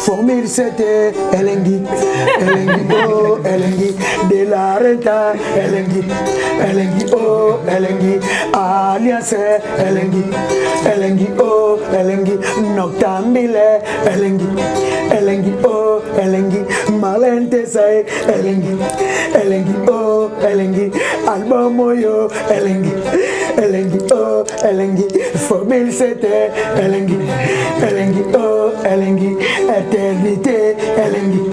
formule c'était Elengi, oh Elengi, de la renta Elengi, oh Elengi, alliance Elengi, oh Elengi, noctambile Elengi, oh Elengi, malente sai Elengi, oh Elengi, album yo Elengi, oh Elengi, formule c'était Elengi, oh Elengi, éternité Elengi,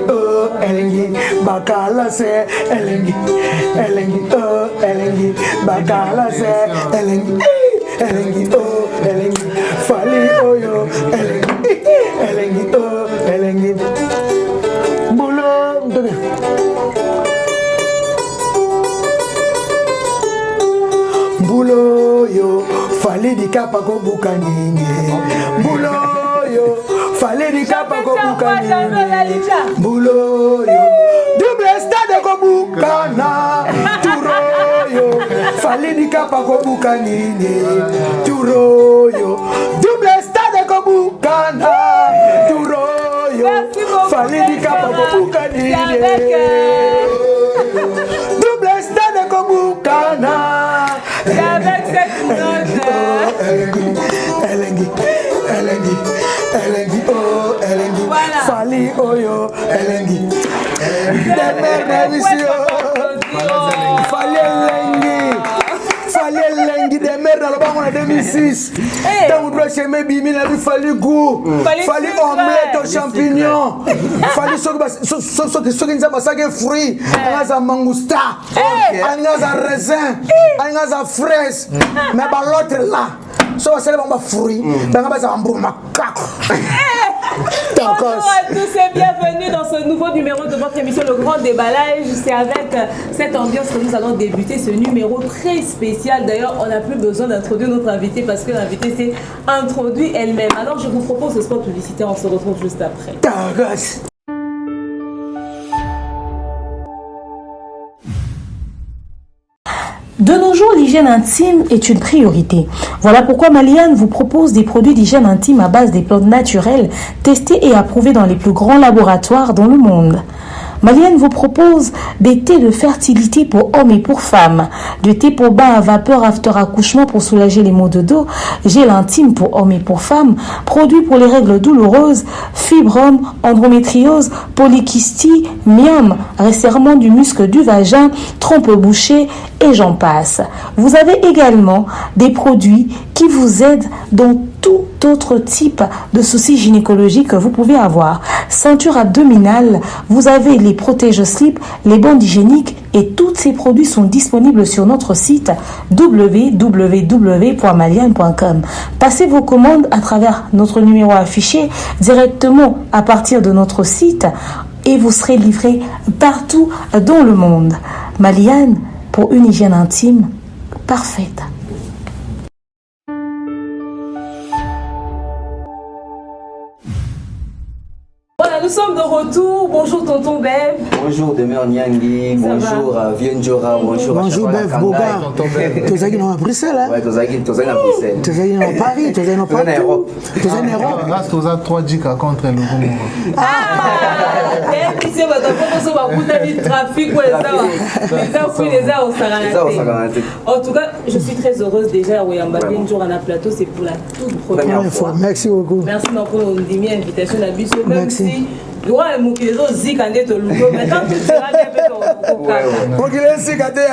oh Elengi, bakala c'est Elengi, oh Elengi, bakala c'est Elengi, oh Elengi, fali oyo Elengi, oh Elengi, boulot Bulo yo, fallait di kapa ko bukanini. Bulo yo, fallait di kapa ko bukanini. Bulo yo, double stade ko bukana. Turo yo, fallait di kapa ko bukanini. Turo yo, double stade ko bukana. Turo yo, fallait di kapa ko bukanini. Double stade ko bukana. C'est avec cette note. Elengi, oh Elengi, voilà. Fali oyo Elengi, Fali Elengi, des mères dans le banc en 2006. Tant vous doit chemin bimi n'a fallu goût, fallait omelette aux champignons, fallait ce qui nous a massacré fruits, on a mangousta, on a raisin, on a fraise, mais l'autre là. So, c'est le fruit. Bonjour à tous et bienvenue dans ce nouveau numéro de votre émission Le Grand Déballage. C'est avec cette ambiance que nous allons débuter ce numéro très spécial. D'ailleurs, on n'a plus besoin d'introduire notre invitée parce que l'invitée s'est introduite elle-même. Alors, je vous propose ce spot publicitaire. On se retrouve juste après. De nos jours, l'hygiène intime est une priorité. Voilà pourquoi Maliane vous propose des produits d'hygiène intime à base des plantes naturelles testés et approuvés dans les plus grands laboratoires dans le monde. Maliane vous propose des thés de fertilité pour hommes et pour femmes, du thé pour bain à vapeur after accouchement pour soulager les maux de dos, gel intime pour hommes et pour femmes, produits pour les règles douloureuses, fibrome, endométriose, polykystie, myome, resserrement du muscle du vagin, trompe bouchée et j'en passe. Vous avez également des produits qui vous aident dans tout autre type de soucis gynécologiques que vous pouvez avoir. Ceinture abdominale, vous avez les protège-slip, les bandes hygiéniques et tous ces produits sont disponibles sur notre site www.maliane.com. Passez vos commandes à travers notre numéro affiché directement à partir de notre site et vous serez livré partout dans le monde. Maliane, pour une hygiène intime parfaite. Voilà, nous sommes de retour. Bonjour tonton Bev. Bonjour Demeure Nyangi, bonjour Vienjora, bonjour Bev Boga. Tu es à Bruxelles, hein? Ouais, tu es à Bruxelles. Tu es à Paris, tu es en Europe. Tu es en Europe. Là, tu as 3 dicas contre le Congo. En tout cas, je suis très heureuse déjà. Vienjora na plateau, c'est pour la toute première fois. Merci beaucoup. Merci pour l'invitation à Bisso. Merci. Droit et Moukilezo Zikande to Lugo. Maintenant, tu seras bien fait ton Moukilezo Zikande,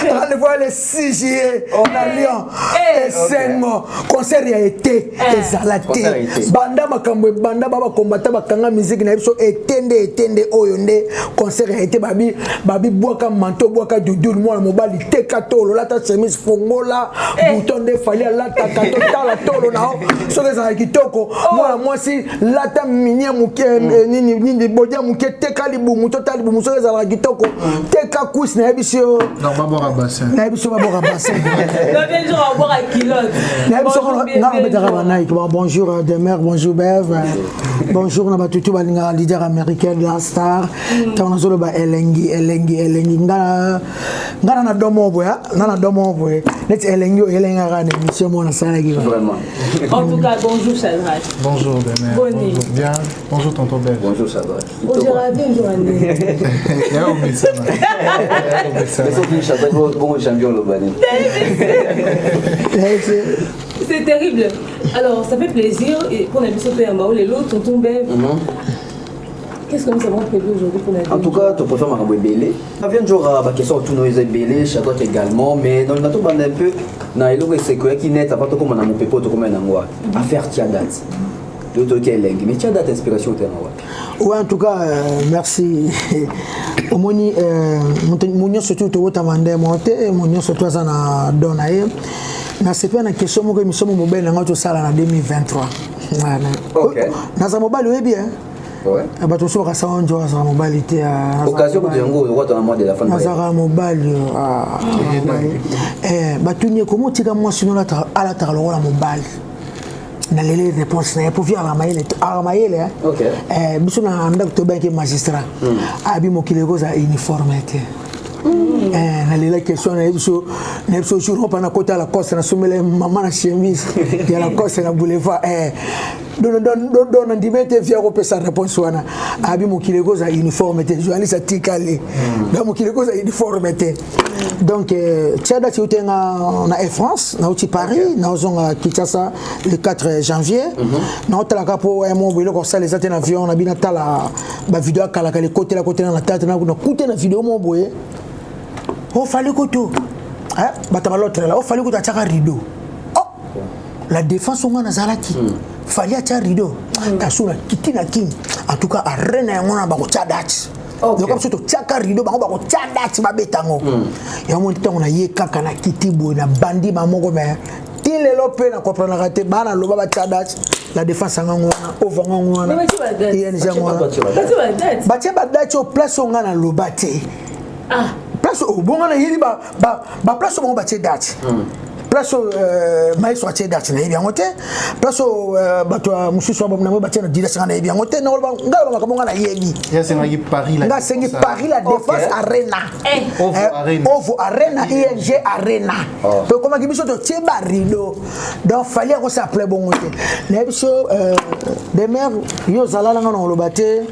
on voit le 6 juillet à Lyon. Et Sengo, concert a été exalaté. Banda Makambo, Banda Baba Kombata, Bakanga musique, Naïso, Etende, Oyonde, concert a été Babi Boaka Manto, Boaka Doudou, moi, le mobile, Tekato, Lata Chemise, Fongola, Bouton de Falia, Lata Kato, Tala Tolo, Nao, Soka Kitoko, moi, si, Lata Minia Mouké, nini bodia muke teka libumu tota libumu so ezala kitoko teka kus na yebisio non babora bassin na yebisio babora bassin non bien jour à boire à kilote na yebisio ngana betaka banayi bonjour Demer bonjour Bev bonjour na batutu balinga leader américain de la star tona zolo ba elengi ngana na domo boya na domo boya net elengi elenga kana émission mona sala ki Vraiment. en tout cas bonjour Shadrach bonjour Demer Bonnie. bonjour bien bonjour tonton Bev Bonjour Shadrach. bonjour à bien journée ya omisa Mais sauf que Shadrach bon champion le bani. c'est terrible alors ça fait plaisir et pour la mission PMAO les lots tonton Bev qu'est-ce que nous avons prévu aujourd'hui pour la En tout cas, tu préfères Marambo Belé. Ça vient de jouer à la question de tous nos Belé, Shadrach également, mais dans le bateau, on a un peu, dans les lots, c'est quoi qui net, à part comme on a mon pépo, comme on a moi, à faire Tiadat. L'autre qui est lingue, mais Tiadat, inspiration, tu as ouais en tout cas merci omoni munyo surtout to tamande monte munyo surtout ça na donaye na c'est pas na question moko émission mobile na ngoto sala na 2023 voilà OK na za mobile oui bien ouais ba to so ka sa onjo za mobile te occasion de ngo roi dans la mois de la fin de za mobile ba tunye ko motika mo sino la ala ta lo la mobile na les réponses na pour via Ramayele OK biso na ndak to banque magistrat abi mokile ko za uniformité na les questions na biso jour pas na côté la coste na somele maman na chemise ya la coste na boulevard don ndimete via ko pesa réponse wana abi mokile ko za uniformité journaliste tikale donc mokile ko za uniformité donc Tchada tu es na France na uti Paris na ozonga Kinshasa le 4 janvier na otala kapo mo bilo ko sala les avions na bina tala ba vidéo kala kala côté na tata na kuté na vidéo mo boye o fallait que tout hein batama l'autre là o fallait que tu achaka rideau oh la défense on a zalaki fallait acha rideau kasuna kitina king en tout cas arena ya mona ba ko Tchadach donc comme surtout chaka rideau ba ko Tchadach ba betango ya mo ntango na ye kaka na kitibo na bandi ba moko mais tile lope na comprendre raté bana loba ba Tchadach la défense ngona over ngona mais ING ngona ba tie ba date au place ngana na lobate ah place au bon na yeli ba place au bon ba tie date place maïs wa tie date na bien ngote place bato mususu ba na ba tie na direction na bien ngote na ba ngalo ba kabonga na yebi ya c'est ngi Paris la nga sengi Paris la défense arena Ovo arena ING arena to comment biso to tie ba rideau donc fallait qu'on s'appelait bon ngote na biso Demer yo zalala ngana lobate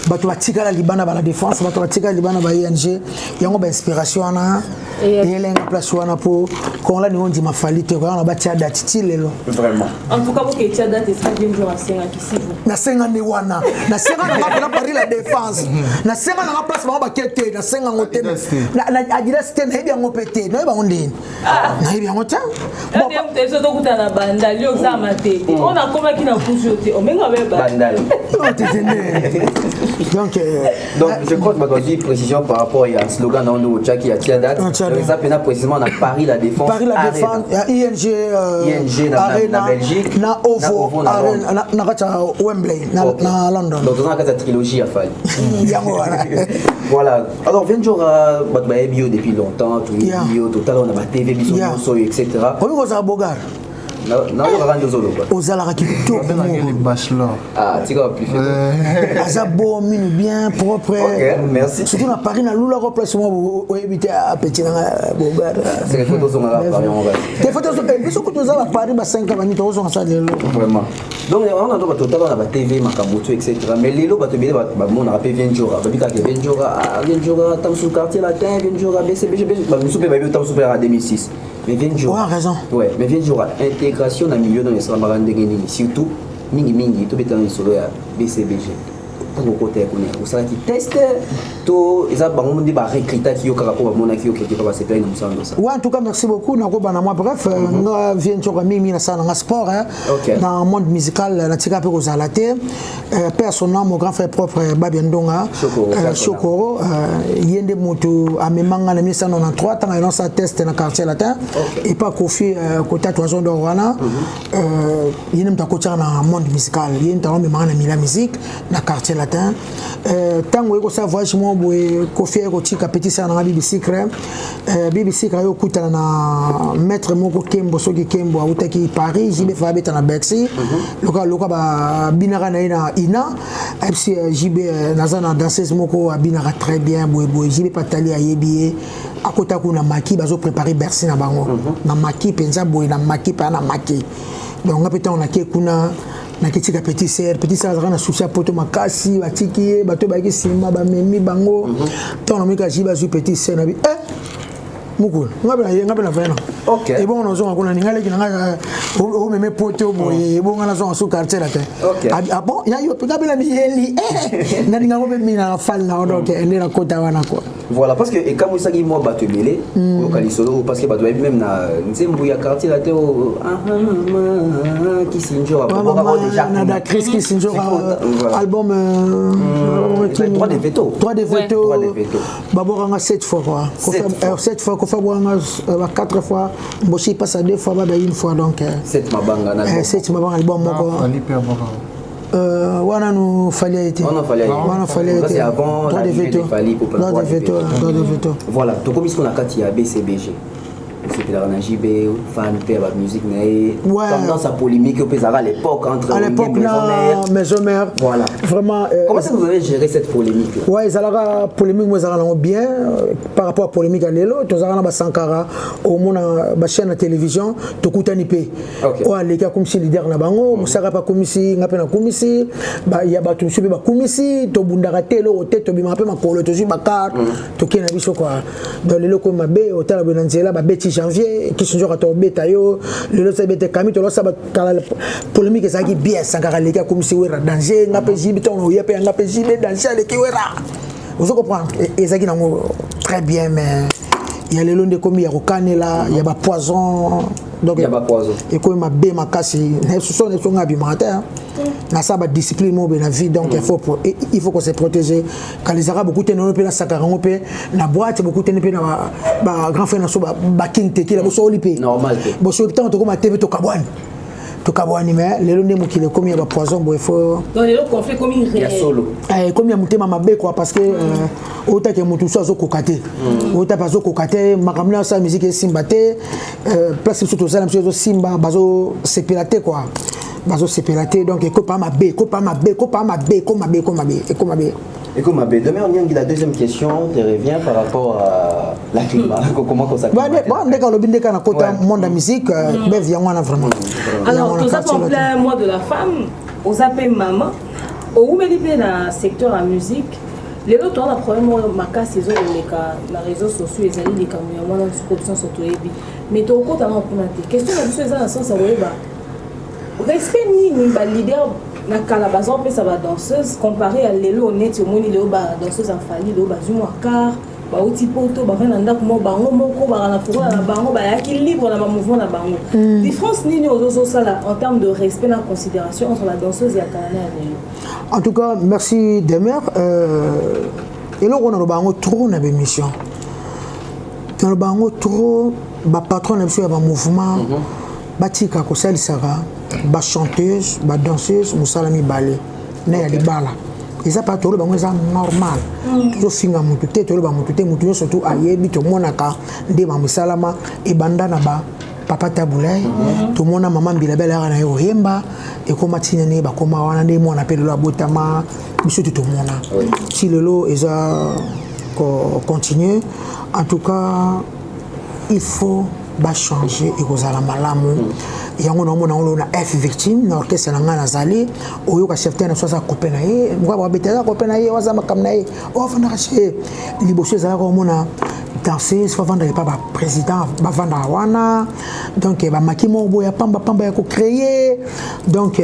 bato batika la libana ba la défense bato batika libana ba ING yango ba inspiration na elenga place wana po kon la ni on dit ma falite ko na ba tia date ti lelo vraiment en tout cas pour que tia date est bien jour à 5 ici na senga ni wana na senga na Paris la défense na senga na place ba kete na senga ngote na adresse te na ebi ngopete na ba ondeni na ebi ngota bon te so to kuta na banda lio za mate on a comment qui na kujote o menga be bandal donc je crois que ma précision par rapport à un slogan dans le chat qui a Tiadat ça peut précisément na Paris la défense ING na Belgique na Ovo Arena na kata Wembley na London donc dans la trilogie à Fall voilà alors 20 jours bio depuis longtemps tout bio total on a ma TV biso etc comment vous avez bogar non on va rendre aux autres aux ala qui tout les bachelor ah tu vas plus azabo mine bien propre OK merci surtout na Paris na lula remplacement au éviter à petit na bogar c'est les photos sont là Paris on va les photos biso ko toza la Paris ba 5 ans ni to zo ça lelo vraiment donc on a donc total on a TV makamoto etc mais lelo ba to bele ba mon a rappelé 20 jours ba bika 20 jours tant sous quartier latin 20 jours à BCBG ba nous super ba tant super à 2006 mais 20 jours ouais raison ouais mais 20 jours intégration dans milieu dans les samarande ngeni surtout mingi to beta solo ya BCBG tango côté ko ne osala ki test to eza bango ndi ba recruter ki yo kaka ko ba mona ki yo quelque part c'est pas une mission ça ouais en tout cas merci beaucoup na ko bana moi bref nga vient choka mimi na sana nga sport dans le monde musical na tika pe ko zalate personnellement mon grand frère propre Babiendonga Chokoro yende moto amemanga na 1993 tanga non sa test na quartier latin et pas Kofi kota toison de wana yene mta kocha na monde musical yene ta memanga na musique na quartier latin tango eko sa voyage mo boye Kofi eko tika petit ça na BBC Crème BBC Crème yo kutana na maître moko Kembo soki Kembo autaki Paris jibe fa beta na Bercy loka ba binara na ina FC jibe nazana danseuse moko abinara très bien boye jibe patali ayebi akota kuna maki bazo préparer Bercy na bango na maki penza boye na maki pa na maki donc ngapeta on a kuna na kitika petit sœur na soucia poto makasi batiki bato ba ki sima ba memi bango tant on mika jiba zu petit sœur na bi mukul ngabe na vena OK et bon on zo ngona ngale kinanga o meme poto boye bon ngala zo su quartier la te ah bon ya yo ngabe la mieli na ninga ngo be mina fal na donc ene na kota wana ko voilà parce que et comme ça qui moi bato belé au kalisolo parce que bato même na nzembu ya quartier la te qui sinjo a déjà na Chris qui sinjo album droit de veto babora 7 fois quoi 7 fois ko fa boanga 4 fois mboshi passe à 2 fois ba une fois donc 7 mabanga na 7 mabanga album moko wana no fallait été c'est avant droit de veto voilà to comme ce qu'on a kati ya BCBG c'était la JB fan de la musique tendance à polémique à l'époque entre Maison Mère voilà vraiment comment est-ce que vous avez géré cette polémique ouais ça la polémique moi ça bien par rapport à polémique à l'élo to ça na Sankara au mona ba chaîne de télévision to kutani pe ouais les gars comme si leader na bango musaka pa komisi ngapena komisi ba ya ba to subi ba komisi to bundaka telo o teto bima pe makolo to ba carte to kena biso quoi dans les locaux mabe au tala benanzela ba beti janvier qui sont genre à beta yo le lot beta kami to lo sa polémique ça qui bien Sankara les gars comme si wera danger ngape jibi to no yepe ngape jibi danger les qui wera vous comprenez et ça qui nango très bien mais il y a les longs de commis, il y a Rokanela, il y a pas poison. Donc il y a pas poison. Et comme ma bé ma casse, ce sont des choses abîmataires. Na ça ba discipline mo na vie donc il faut qu'on se protéger. Quand les arabes beaucoup tenons pe na sakarango pe na boîte beaucoup tenons pe na ba grand frère na so ba kinte ki la so lipe. Normal. Bo so temps to ko ma TV to kabwan. To kabwani mais les longs mo ki le comme il y a poison bo il faut dans les autres conflits comme il y a solo. Comme il y a mutema mabe quoi parce que autant que mutu so zo kokate. Autant pas zo kokate makamna sa musique simbate place surtout ça monsieur zo simba bazo sépilaté quoi. Bazo sépilaté donc ko pas mabe. Et comme ma belle, demain on y a la deuxième question qui revient par rapport à la climat. Comment ça se passe? Bon, dès qu'on le binde quand on a monde de musique, ben vient on a vraiment. Alors, tout ça en plein mois de la femme, on s'appelle maman. Au Mélipe dans le secteur de la musique, les autres ont un problème ma casse les réseaux sociaux, les alliés des camions, moi dans une corruption sur tout mais tu as encore pour la question de dans le sens où respect ni leader. Na Calabazon pe ça va danseuse comparé à l'élo honnête au moni léo ba danseuse en famille léo ba jumo car ba oti poto ba vena ndako mo bango moko ba na pour na bango ba yaki libre na mouvement na bango différence nini ozo sala en termes de respect et considération entre la danseuse et la canane et l'élo. En tout cas merci Demer et là on a le bango trop na émission dans le bango trop ba patron na biso ya ba mouvement batika ko salisaka ba chanteuse ba danseuse musalami balé na ya libala eza pas tolo bango eza normal to finga mutu te tolo ba mutu te mutu surtout ayebi to monaka nde ba musalama e banda na ba papa tabulai to mona mama bilabela na yo yemba e koma tina ne ba koma wana nde mona pe lo abotama biso to mona si lelo eza continuer en tout cas il faut ba changer et kozala malamu yango na mona on a F victime na orchestre na ngana zali oyo ka chef na sosa copain na ye ngwa ba betela copain na ye waza makam na ye o fana ka che liboso za ko mona danseuse fa vendre pas ba président ba vendre wana donc ba makimo boya pamba ya ko créer donc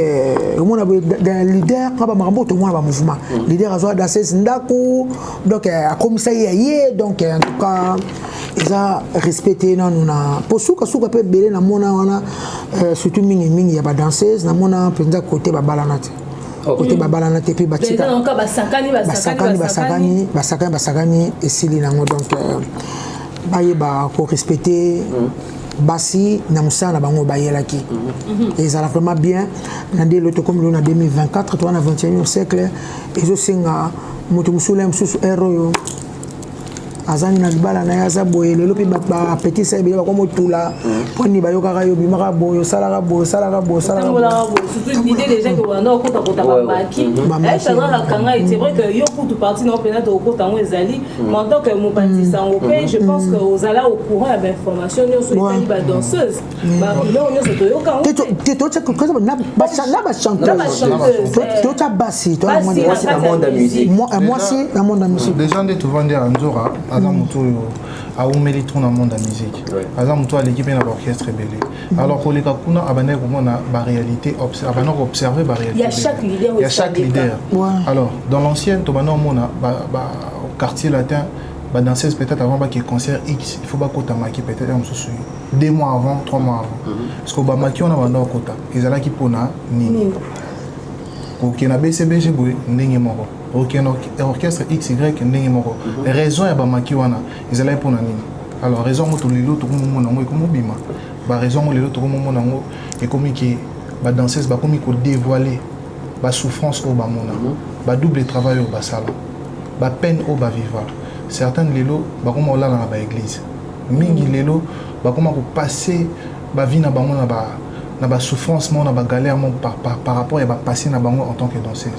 mona leader ba makambo to mona ba mouvement leader azo danseuse ndako donc a komisa ye donc en tout cas ils a respecté na posuka suka pe belé na mona wana surtout mingi ya ba danseuse na mona penza côté ba balanate côté ba balanate puis batika donc basakani esili nango donc baye ba ko respecter basi na musala na bango bayelaki ezala vraiment bien na nde loto comme le na 2024 toi na 21e siècle ezosenga moto musula mususu ero azani na libala na yaza boye lelo pe ba petit sa ebele ba motula poni ba yoka yo bimaka boyo salaka boyo surtout l'idée déjà que on a au kota maki ça doit la kanga c'est vrai que yo pour tout parti non peut-être au kota ngo ezali mais en tant que mon parti ça on fait je pense que aux ala au courant à l'information nous sur les ba danseuse ba là on se to yoka to na ba chanteuse to ta basi to moi c'est la monde de musique moi c'est la monde de musique déjà de tout vendre Anzora Azam Mutu a umeli tout dans le monde de la musique. Azam Mutu à l'équipe de l'orchestre belé. Alors pour les Kakuna, abané comment na ba réalité observer ba réalité. Il y a chaque leader. Alors dans l'ancienne, to bana mona au quartier latin, ba danseuse peut-être avant qu'il y ait concert X, il faut pas kota maki peut-être am susu. 2 mois avant, 3 mois avant. Parce que ba maki on a bana kota. Ezala ki pona ni. Ok na BCBG boy ndenge moko. Ok, orchestre XY ndenge moko. Raison ya ba maki wana ezala pour nani. Alors raison mo to lelo to mo na ngo ko mobima. Ba raison mo lelo to mo na ngo e komi ki ba danseuse ba komi ko dévoiler ba souffrance au ba mona. Ba double travail au ba sala. Ba peine au ba vivre. Certains lelo ba komo la na ba église. Mingi lelo ba komo ko passer ba vie na bango na ba na ba souffrance na ba galère par rapport à ba passer na bango en tant que danseuse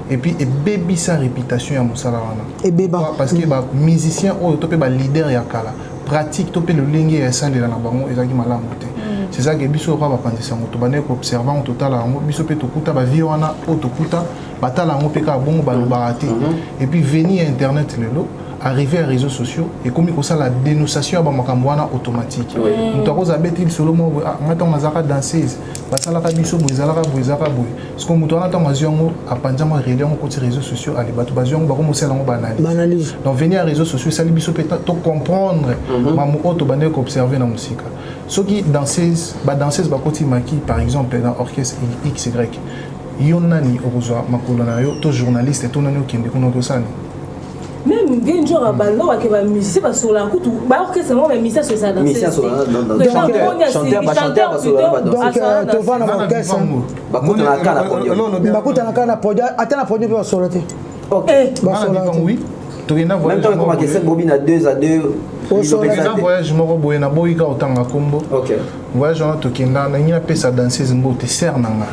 et puis et baby sa réputation ya musala wana et beba parce que ba musicien o topé ba leader ya kala pratique topé le lingue ya sandela na bango ezaki malamu te c'est ça que biso ba pandisa moto bane ko observer en total ngo biso pe tokuta ba vie wana o tokuta batala ngo pe ka bongo ba barate et puis venir internet lelo arriver à réseaux sociaux et comme il y a la dénonciation à Bamakambouana automatique. Nous avons dit solo moi maintenant on a danseuse parce que la biso boizalaka boy ce qu'on nous a mazion à panjama relais on côté réseaux sociaux à les bateau bazion ba comme cela on banalise. Donc venir à réseaux sociaux ça les biso peut comprendre mamu auto bané observer dans musique. Ceux qui danseuse ba côté maki par exemple dans orchestre XY yonani okozwa makolona yo to journaliste to nani okende kono ko sani. Même bien genre à ballon à que va musicien parce sur la route ou bah que c'est moi mais musicien sur ça danser chanteur donc tu vas dans l'orchestre bakuta na kana produit atana produit pour soloter OK oui tu viens même temps comment que c'est bobine à 2 à 2 un voyage moko boye na boyika otanga kombo OK voyage on to kenda na ina pesa danseuse mbote ser nanga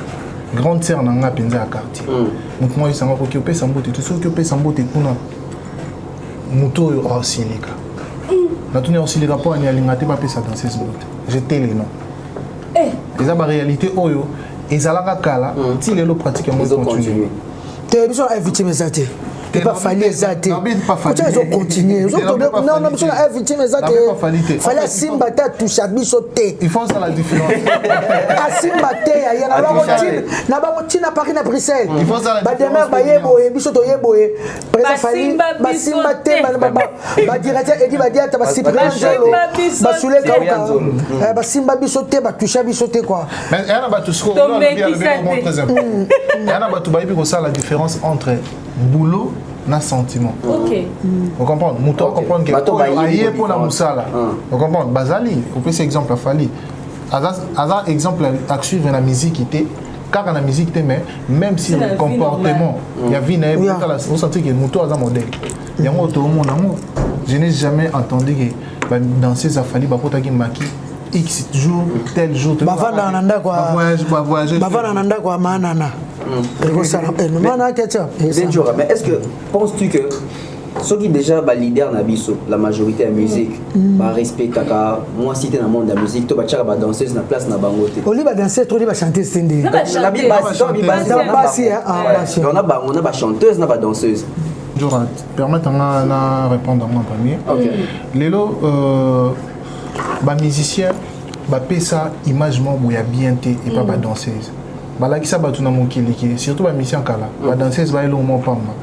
grande sœur nanga penza quartier donc moi ça m'a ko pesa mbote tout ce que pesa mbote kuna Muto Osilika. Na tuni Osilika po ani alingate ba pesa dans 16 minutes. J'étais les noms. Les aba réalité oyo ezalaka kala ti lelo pratique en continue. T'es besoin d'inviter mes athées. T'es pas fallu zate. Non, pas fallu. Tu continuer. Non, besoin d'inviter mes athées. Fallait simba ta touche à bisoté. Il faut ça la différence. A simba te ya na ba motina Paris na Bruxelles. Il faut ça la différence. Ba demer ba yebo e bisoto yebo e. Président ba simba te ba directeur Edi ba dia ta ba siprangelo. Ba soule ka. Ba simba bisoté ba touche bisoté quoi. Mais yana ba tout ce qu'on a bien très important. Yana ba tout ba ko ça la différence entre boulot na sentiment. OK. Vous comprenez? Mouton comprendre que aïe pour la musala. Vous comprenez? Bazali, on peut cet exemple à Fali. Azar exemple à suivre la musique était car la musique mais même si le comportement il y a vie vous sentez que mouton a un modèle. Il y a un autre monde amour. Je n'ai jamais entendu que danser à Fali ba kota ki maki X jour tel jour bavana nanda kwa voyage bavana nanda kwa manana. Mais est-ce que penses-tu que ceux qui déjà ba leader na biso la majorité de la musique ba respect kaka moi si t'es dans le monde de la musique to ba tchaka ba danseuse na place na bango te oli ba danser to li ba chanteuse tende la bi basi on a ba chanteuse na ba danseuse Joran permettez-moi de répondre à moi en premier. OK lelo ba musicien ba pesa image mo boya bien té et pas ba danseuse. Bala ki sa batu na mokili ki surtout ba mission kala ba danseuse ba elo mo pamba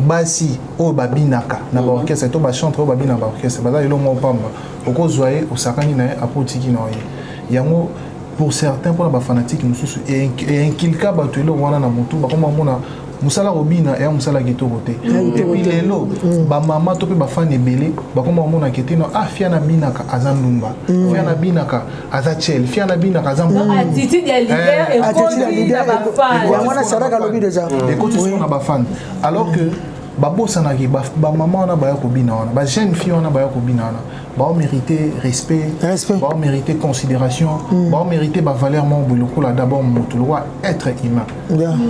basi o babinaka na ba orchestre to ba chanteur ba bina ba orchestre ba elo mo pamba oko zoyer osakani na apotiki na ye yango pour certains pour ba fanatique mususu et en kilka batu elo wana na mutu ba koma mona musala robina et musala kitoko te et puis lelo ba mama to pe ba fan ebele ba koma mona ketino fia na binaka azandumba fia na binaka azachel fia na binaka azambo attitude ya leader et leader ba fan ya mwana saraka lobi déjà et quand tu na ba fan alors que ba bossana ki ba mama na ba ya kobina wana ba jeune fille wana ba ya kobina wana ba mériter respect ba mériter considération ba mériter ba valeur mon buloko là d'abord moto loi être humain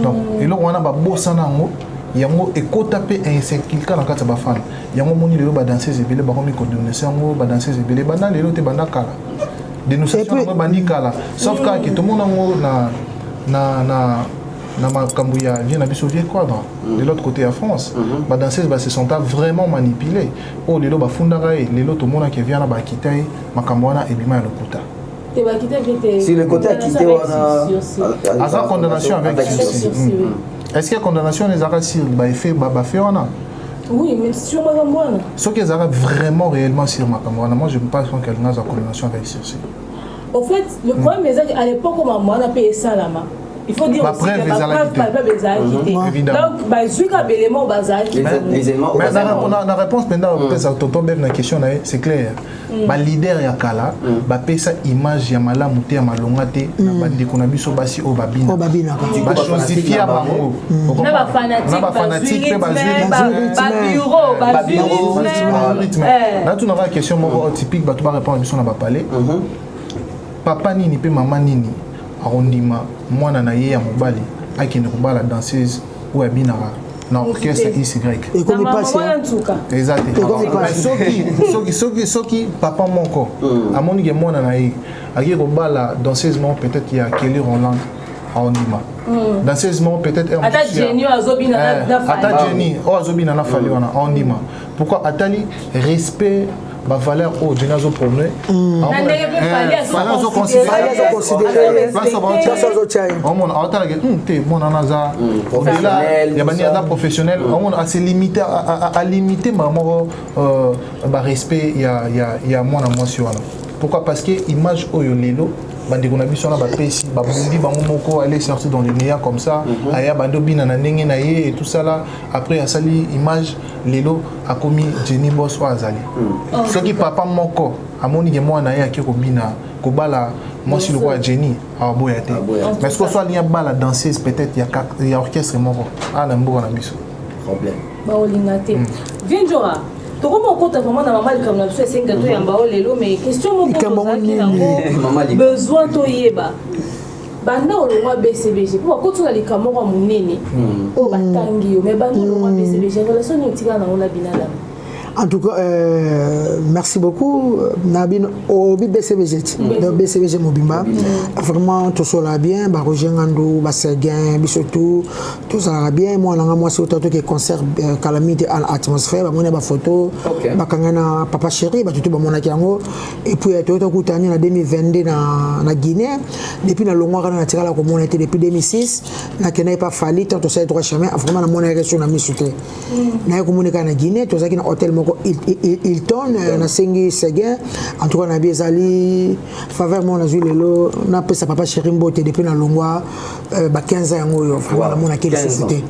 donc et là on a ba bossana ngo yango ekota pe insécurité na kata ba fan yango moni lelo ba danser ebele ba komi condamnation ngo ba danser ebele ba na lelo te banda kala dénonciation ngo bandi kala sauf que tout le monde ngo na makambo ya vient biso vieux quadre de l'autre côté à France ba danser ba se sont vraiment manipulés oh lelo ba fundaka lelo to mona ke vient na ba kitai makambo wana ebima ya lokuta si le côté a quitté on a condamnation avec sursis. Est-ce que la condamnation les a sur effet oui, mais sur ma ce qu'ils ont vraiment réellement sur ma caméra, moi je ne pense pas qu'elle n'a pas condamnation avec sursis. Au fait, le problème est qu'à l'époque, on a payé ça là-bas. Il faut dire aussi que la preuve pas quitté. Donc, jusqu'à l'élément les éléments. Mais la réponse maintenant, tonton Bev la question c'est clair. Ba leader ya kala, ba pesa image ya malamu te ya malonga te na bandi kuna biso basi o babina. Ba chosifier bango. Na ba fanatique, ba bureau. Là tu n'auras question moko typique ba tu vas répondre biso na ba parler. Papa nini pe maman nini arondima mwana na ye ya mobali akende kobala danseuse ou abinara na orchestre XY. Et comme il passe exactement. Soki papa moko amoni ke mwana na ye aki kobala danseuse peut-être il y a Kelly Roland arondima. Danseuse peut-être Ata Jenny azobina na fali. Ata Jenny o azobina na fali wana arondima. Pourquoi atali respect ba valeur au genazo promener professionnel on a se limiter à limiter maman ba respect il y a moi na moi sur pourquoi parce que image oyo lelo bandi kuna biso na ba pesi ba bundi bango moko aller sortir dans le néant comme ça aya bando bina na ndenge na ye et tout ça là après asali image lelo a commis Jenny Boss wa azali ce qui papa moko amoni ke mwana ye akiko bina ko bala moi si le roi Jenny a boya te mais ce que soit lien bala danseuse peut-être il y a orchestre moko na mboka na biso problème ba olingate Vinjora comment on compte vraiment dans maman comme la c'est que toi yamba lelo mais question mon besoin to yeba banda olongwa BCBG pour quand tu as les caméras munene o batangi mais banda olongwa BCBG relation ni tika na ona binala. En tout cas, merci beaucoup. Nabin au BCBG, donc BCBG Mobimba, vraiment tout ça bien. Bah Roger Ngandou, bah Seguin, Bissotou, tout ça bien. Moi c'est autant que concert calamité en atmosphère. Bah mon bah photo, bah kangana papa chéri, bah tout bah mon akiango. Et puis tout autant coutani en 2022 na Guinée. Depuis na longue na tiré la communauté depuis 2006. Na kenai pas fallu tant tout ça droit chemin. Vraiment na mon érection na misute. Na communiqué na Guinée, tout ça qui na hôtel il tourne na sengi Seguin en tout cas na biezali faveur mon azui lelo na pesa papa chéri mbote depuis na longwa ba 15 ans ngoyo vraiment mon akeli société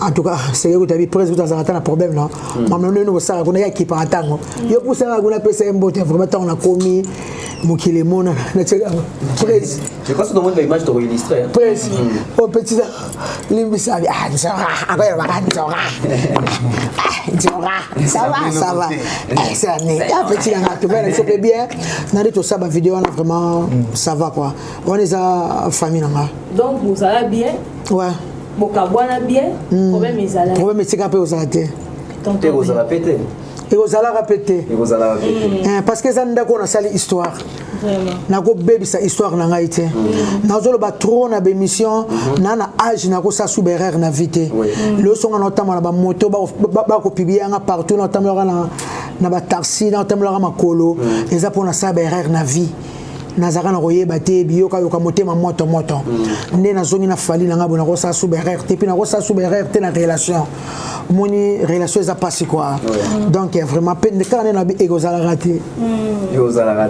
en tout cas c'est que tu as vu presque dans un problème non maman nous ça qu'on a qui par tango yo pour ça qu'on a pesa mbote vraiment on a commis mokile mona na tshega presse je pense que dans mon image tu aurais illustré presse au petit limbisa nzora akoya bakandora ça va c'est année petit là tu vois il faut bien na tout ça ba vidéo là vraiment ça va quoi on est à famille là donc vous allez bien ouais bokabwana bien problème ezala problème c'est capé aux arrêter tu vous allez péter et vous allez répéter parce que ça ndako na sali histoire nako baby sa histoire na ngai te nazolo ba trop na émission na âge nako sa souberer na vite le son na otama na ba moto ba ko publier nga partout na otama na ba taxi na otama na makolo eza pour na sa berer na vie nazaka na koyeba te biyoka yoka motema moto nde nazongi na fali na ngabo na ko sa sous erreur te puis na ko sa sous erreur te na relation moni relation eza passé quoi donc vraiment pe ne kana na bi egozala raté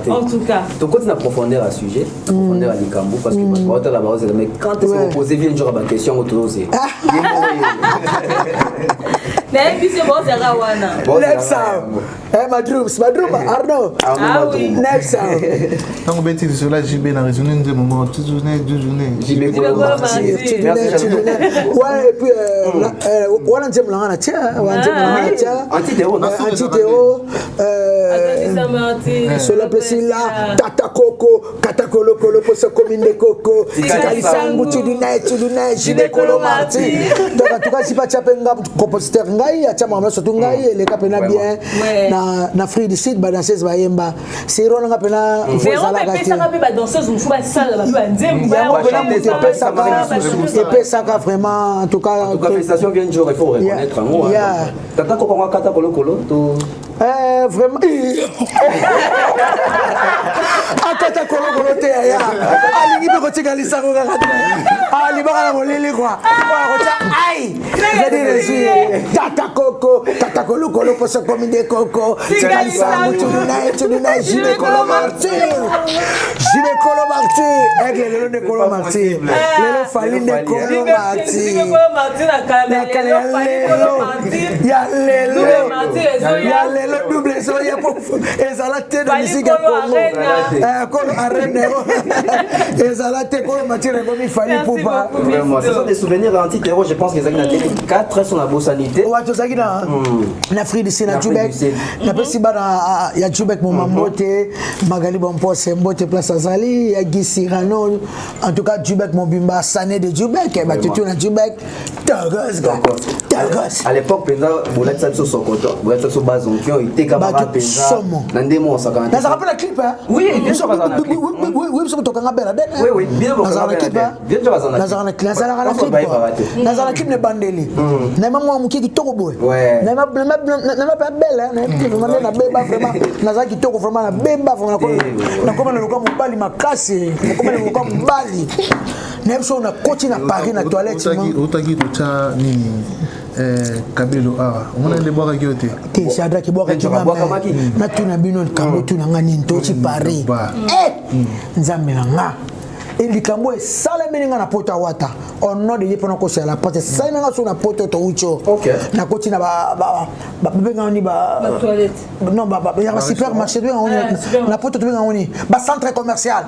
en tout cas donc quand on a profondeur à sujet profondeur à Nikambo parce que moi la base mais quand est-ce que vous posez bien genre ma question autour de mais puis c'est bon c'est rawana next time madroum Arnaud oui next time tant que bêtise sur la JB na raisonner de moment toute journée JB ouais et puis voilà j'aime la tiens anti-théo cela plaisir là tata coco katakolo kolo pour se commune coco kalisangu tuduna JB Kolo Marty donc en tout cas si pas chapenga compositeur ngai acha mama surtout ngai les kapena bien na free du sud ba danseuse ba yemba c'est rona ngapena voilà gati ça ngapena ba danseuse mfu ba sala ba nzemba ça vraiment en tout cas félicitations bien jour il faut reconnaître en moi tata ko kata kolo to vraiment atata kolo te ya alingi be ko tika lisango kaka ali baka na molele quoi ai je dis tata kolo pour se communiquer coco tika lisango tuduna JB Kolo Marty aigle le Kolo Marty le fali de Kolo Marty na kale ya lelo double so ya pour ezalate de musique à Kolo Arena ezalate Kolo Marty rekomi fali poupa vraiment ce sont des souvenirs anti-terreau je pense que ça télé 4 sont la bossanité ouais to ça na free de Sina Jubek na pesi bana ya Jubek mon mambote Magali Bompose mbote place azali ya Gisirano en tout cas Jubek mon bimba sané de Jubek ba tutu na Jubek Tagos à l'époque penda bolet ça sur Sokoto bolet ça sur Bazon qui ont été camarades penda nandemo ça quand ça rappelle la clip hein oui bien sûr oui ça toka ngabela den oui bien dans la clip ne bandeli na mama muki kitoko boy na ma pas belle na vraiment na beba vraiment na za kitoko vraiment na beba vraiment na koma na lokwa mobali makasi na koma na lokwa mobali na biso na koti na Paris na toilette utaki tucha nini Kabelo on a des bois qui ont été te sadra ki boka na tuna bino kambo tuna ngani ntochi Paris nzambe na nga likambo esala meninga na poto wata ono de yepo na ko sala parce ça menga so na poto to ucho na koti na ba benga ni ba toilette non ba ya supermarché na poto to benga oni ba centre commercial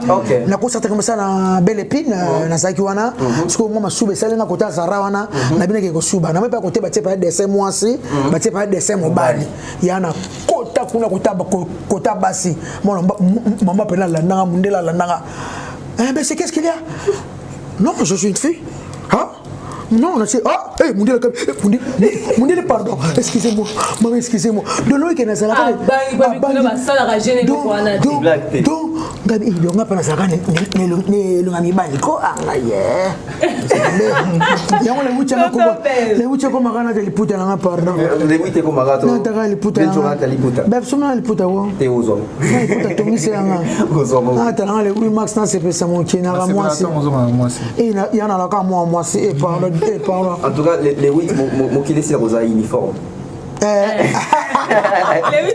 na ko centre commercial na Belle Épine na saki wana siko ngoma sube sala na kota zara wana na bineke ko suba na mepa kote ba tsepa dessin moisi ba tsepa dessin mobali yana kota kuna kota basi mama pena la nanga mundela la nanga. Mais c'est qu'est-ce qu'il y a? Non, je suis une fille. Hein? Non, on a dit, mon Dieu, pardon, excusez-moi, maman, excusez-moi. De l'eau qui est dans la salle. Donc, Gabi, il y a pas dans la en tout cas, les 8, mon qui laisse Rosa uniforme. Les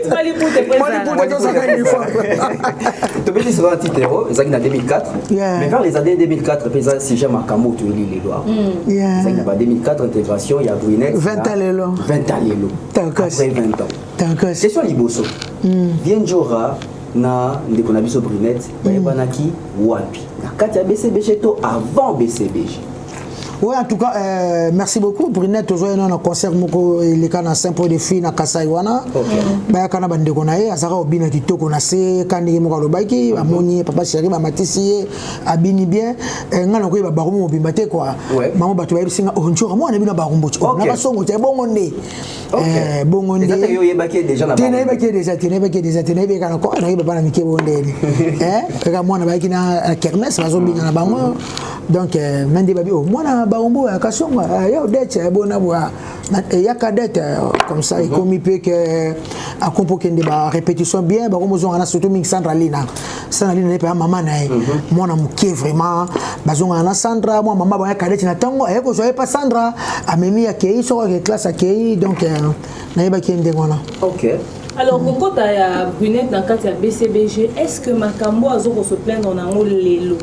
8 Malipout est uniforme. Tu peux dire sur un petit héros, c'est en 2004. Mais vers les années 2004, si j'aime à Camo, tu lis les lois. C'est en 2004, intégration, il y a Brunette. 20 ans les lots. 20 ans les lots. Après 20 ans. Question Liboso. Bien Jora. Na ndeko na biso Brunette bayebanaki wapi na kati ya BCBG to avant BCBG. Oui, en tout cas, merci beaucoup. Brunette, aujourd'hui, on a un concert les cas dans 5 points de filles dans Kasaiwana. Bah, quand on a bandé qu'on a eu, à Sarah Obina Tito qu'on a fait, quand il y a mon baki, à Moni, papa chéri, maman Tissi, à Bini bien, on a eu un baron mobimaté quoi. Maman Batou a eu singa onjo, moi on a vu un baron bocho. On a pas son côté bon on est. Bon on est. T'es eu baké déjà là. T'es baké déjà, t'es baké quand encore, on a eu pas la miké bon est. Regarde moi on a baké na kermesse, ma zombi na bango. Donc, même des babis, moi na baombo ya kasonga ya odeche ya bona bwa il y a cadette comme ça, il comme il peut que à composer des répétitions bien, bah comme on a surtout mis Sandra Lina n'est pas maman naï, moi on a muqué vraiment, bah on a Sandra, moi maman bah cadette na tango, et que je pas Sandra, a même à qui sur la classe à qui donc naï bah qui est ndengona. Ok. Alors quand tu as Brunette dans le cadre de BCBG, est-ce que Makambo a se plaindre dans un lélo?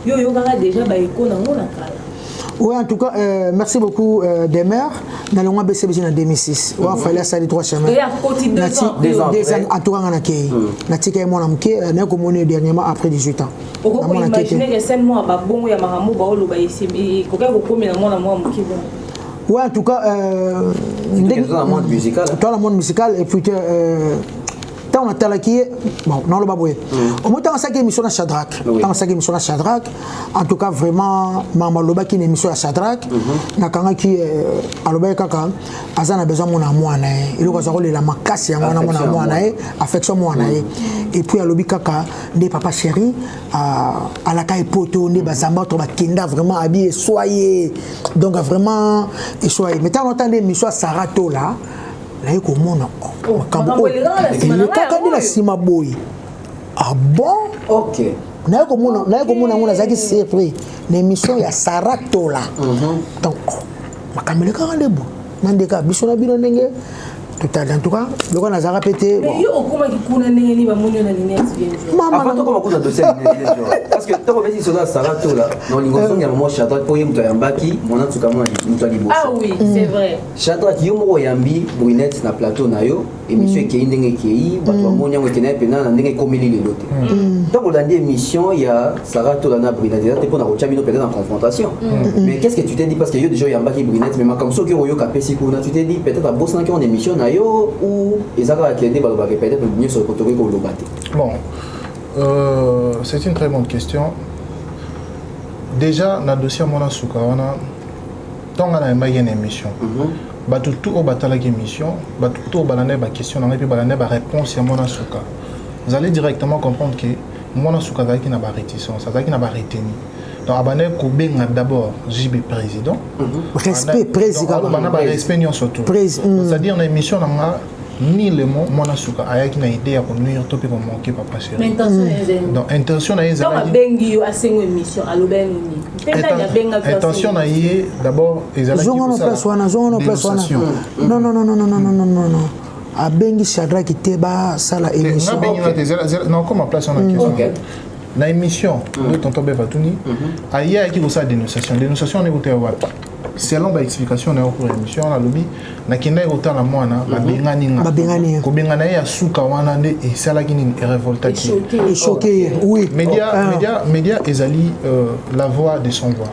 Yo déjà bah éco dans mon akala. Oui, en tout cas, merci beaucoup des maires. Dans le mois BCBG en 2006, il fallait ça les 3 chemins. Et à côté de 2 ans. En tout cas, on a été. Natika et moi, on a communé dernièrement après 18 ans. On peut imaginer que c'est moi, bon, il y a Marambo, Baolo, Baïsi, et qu'on a commis dans moi, oui, en tout cas, dans le monde musical. Dans le monde musical, et puis on a talaki bon non le baboué au moins dans cette émission à Shadrach dans cette émission à Shadrach en tout cas vraiment maman loba qui une émission à Shadrach na kanga qui aloba kaka azana besoin mon amour na il ko zako la makasi ya mon amour na affection mon na et puis alobi kaka des papa chéri à la caille poto ne bazamba to bakenda vraiment habillé soyez donc vraiment et soyez mais tant longtemps émission à Sarato là là ko mona le kaka de la sima boy ah bon ok na ko mona zaki surpris l'émission ya Sarato là donc makamele kaka lebo nandeka biso na bino ndenge total en tout cas le qu'on a zara pété mais yo okoma kikuna ndenge ni ba monyo na linet bien avant to comment dossier parce que to besi sur Sarato là non lingoso ya maman Shadrach pour yemto yambaki mona tuka mona mutali boss ah oui c'est vrai Shadrach yo mo yambi Brunette na plateau na yo émission qui ndenge ki bato monya ngo kena pena na ndenge komeli le lote donc dans émission il y a Sarato là na Brunette te pona ko chamino peut-être en confrontation mais qu'est-ce que tu t'es dit parce que yo déjà yambaki Brunette mais comme ça que yo kapesi kuna tu t'es dit peut-être à boss na ki on émission ou ezaka qui va le peut-être mieux sur le côté ko lo baté. Bon, c'est une très bonne question. Déjà na dossier mona suka wana tonga na mba une émission. Batu tout au batala qui émission, batu tout au balane ba question na puis balane ba réponse ya mona suka. Vous allez directement comprendre que mona suka qui na ba réticence, ça qui na ba retenu. Donc abane ko benga d'abord JB président. Respect président. Abana ba respect nyon surtout. C'est-à-dire na émission na ni le mot mona suka ayaki na idée ya ko nuire to pe ko manquer papa chéri. Donc intention na yeza la bengi yo asengo émission aloben ni. Intention na yé d'abord ezala ki non a bengi Shadrach qui te ba sala émission. Non comment place on a question. La émission de Tonton Bevatuni a hier qui ça dénonciation on est au wapi selon l'explication na pour émission na lobby na kinda autant la moana ba bengani ko bengana ya suka wana nde et sala kini révoltatif et choqué oui média ezali la voix de son voix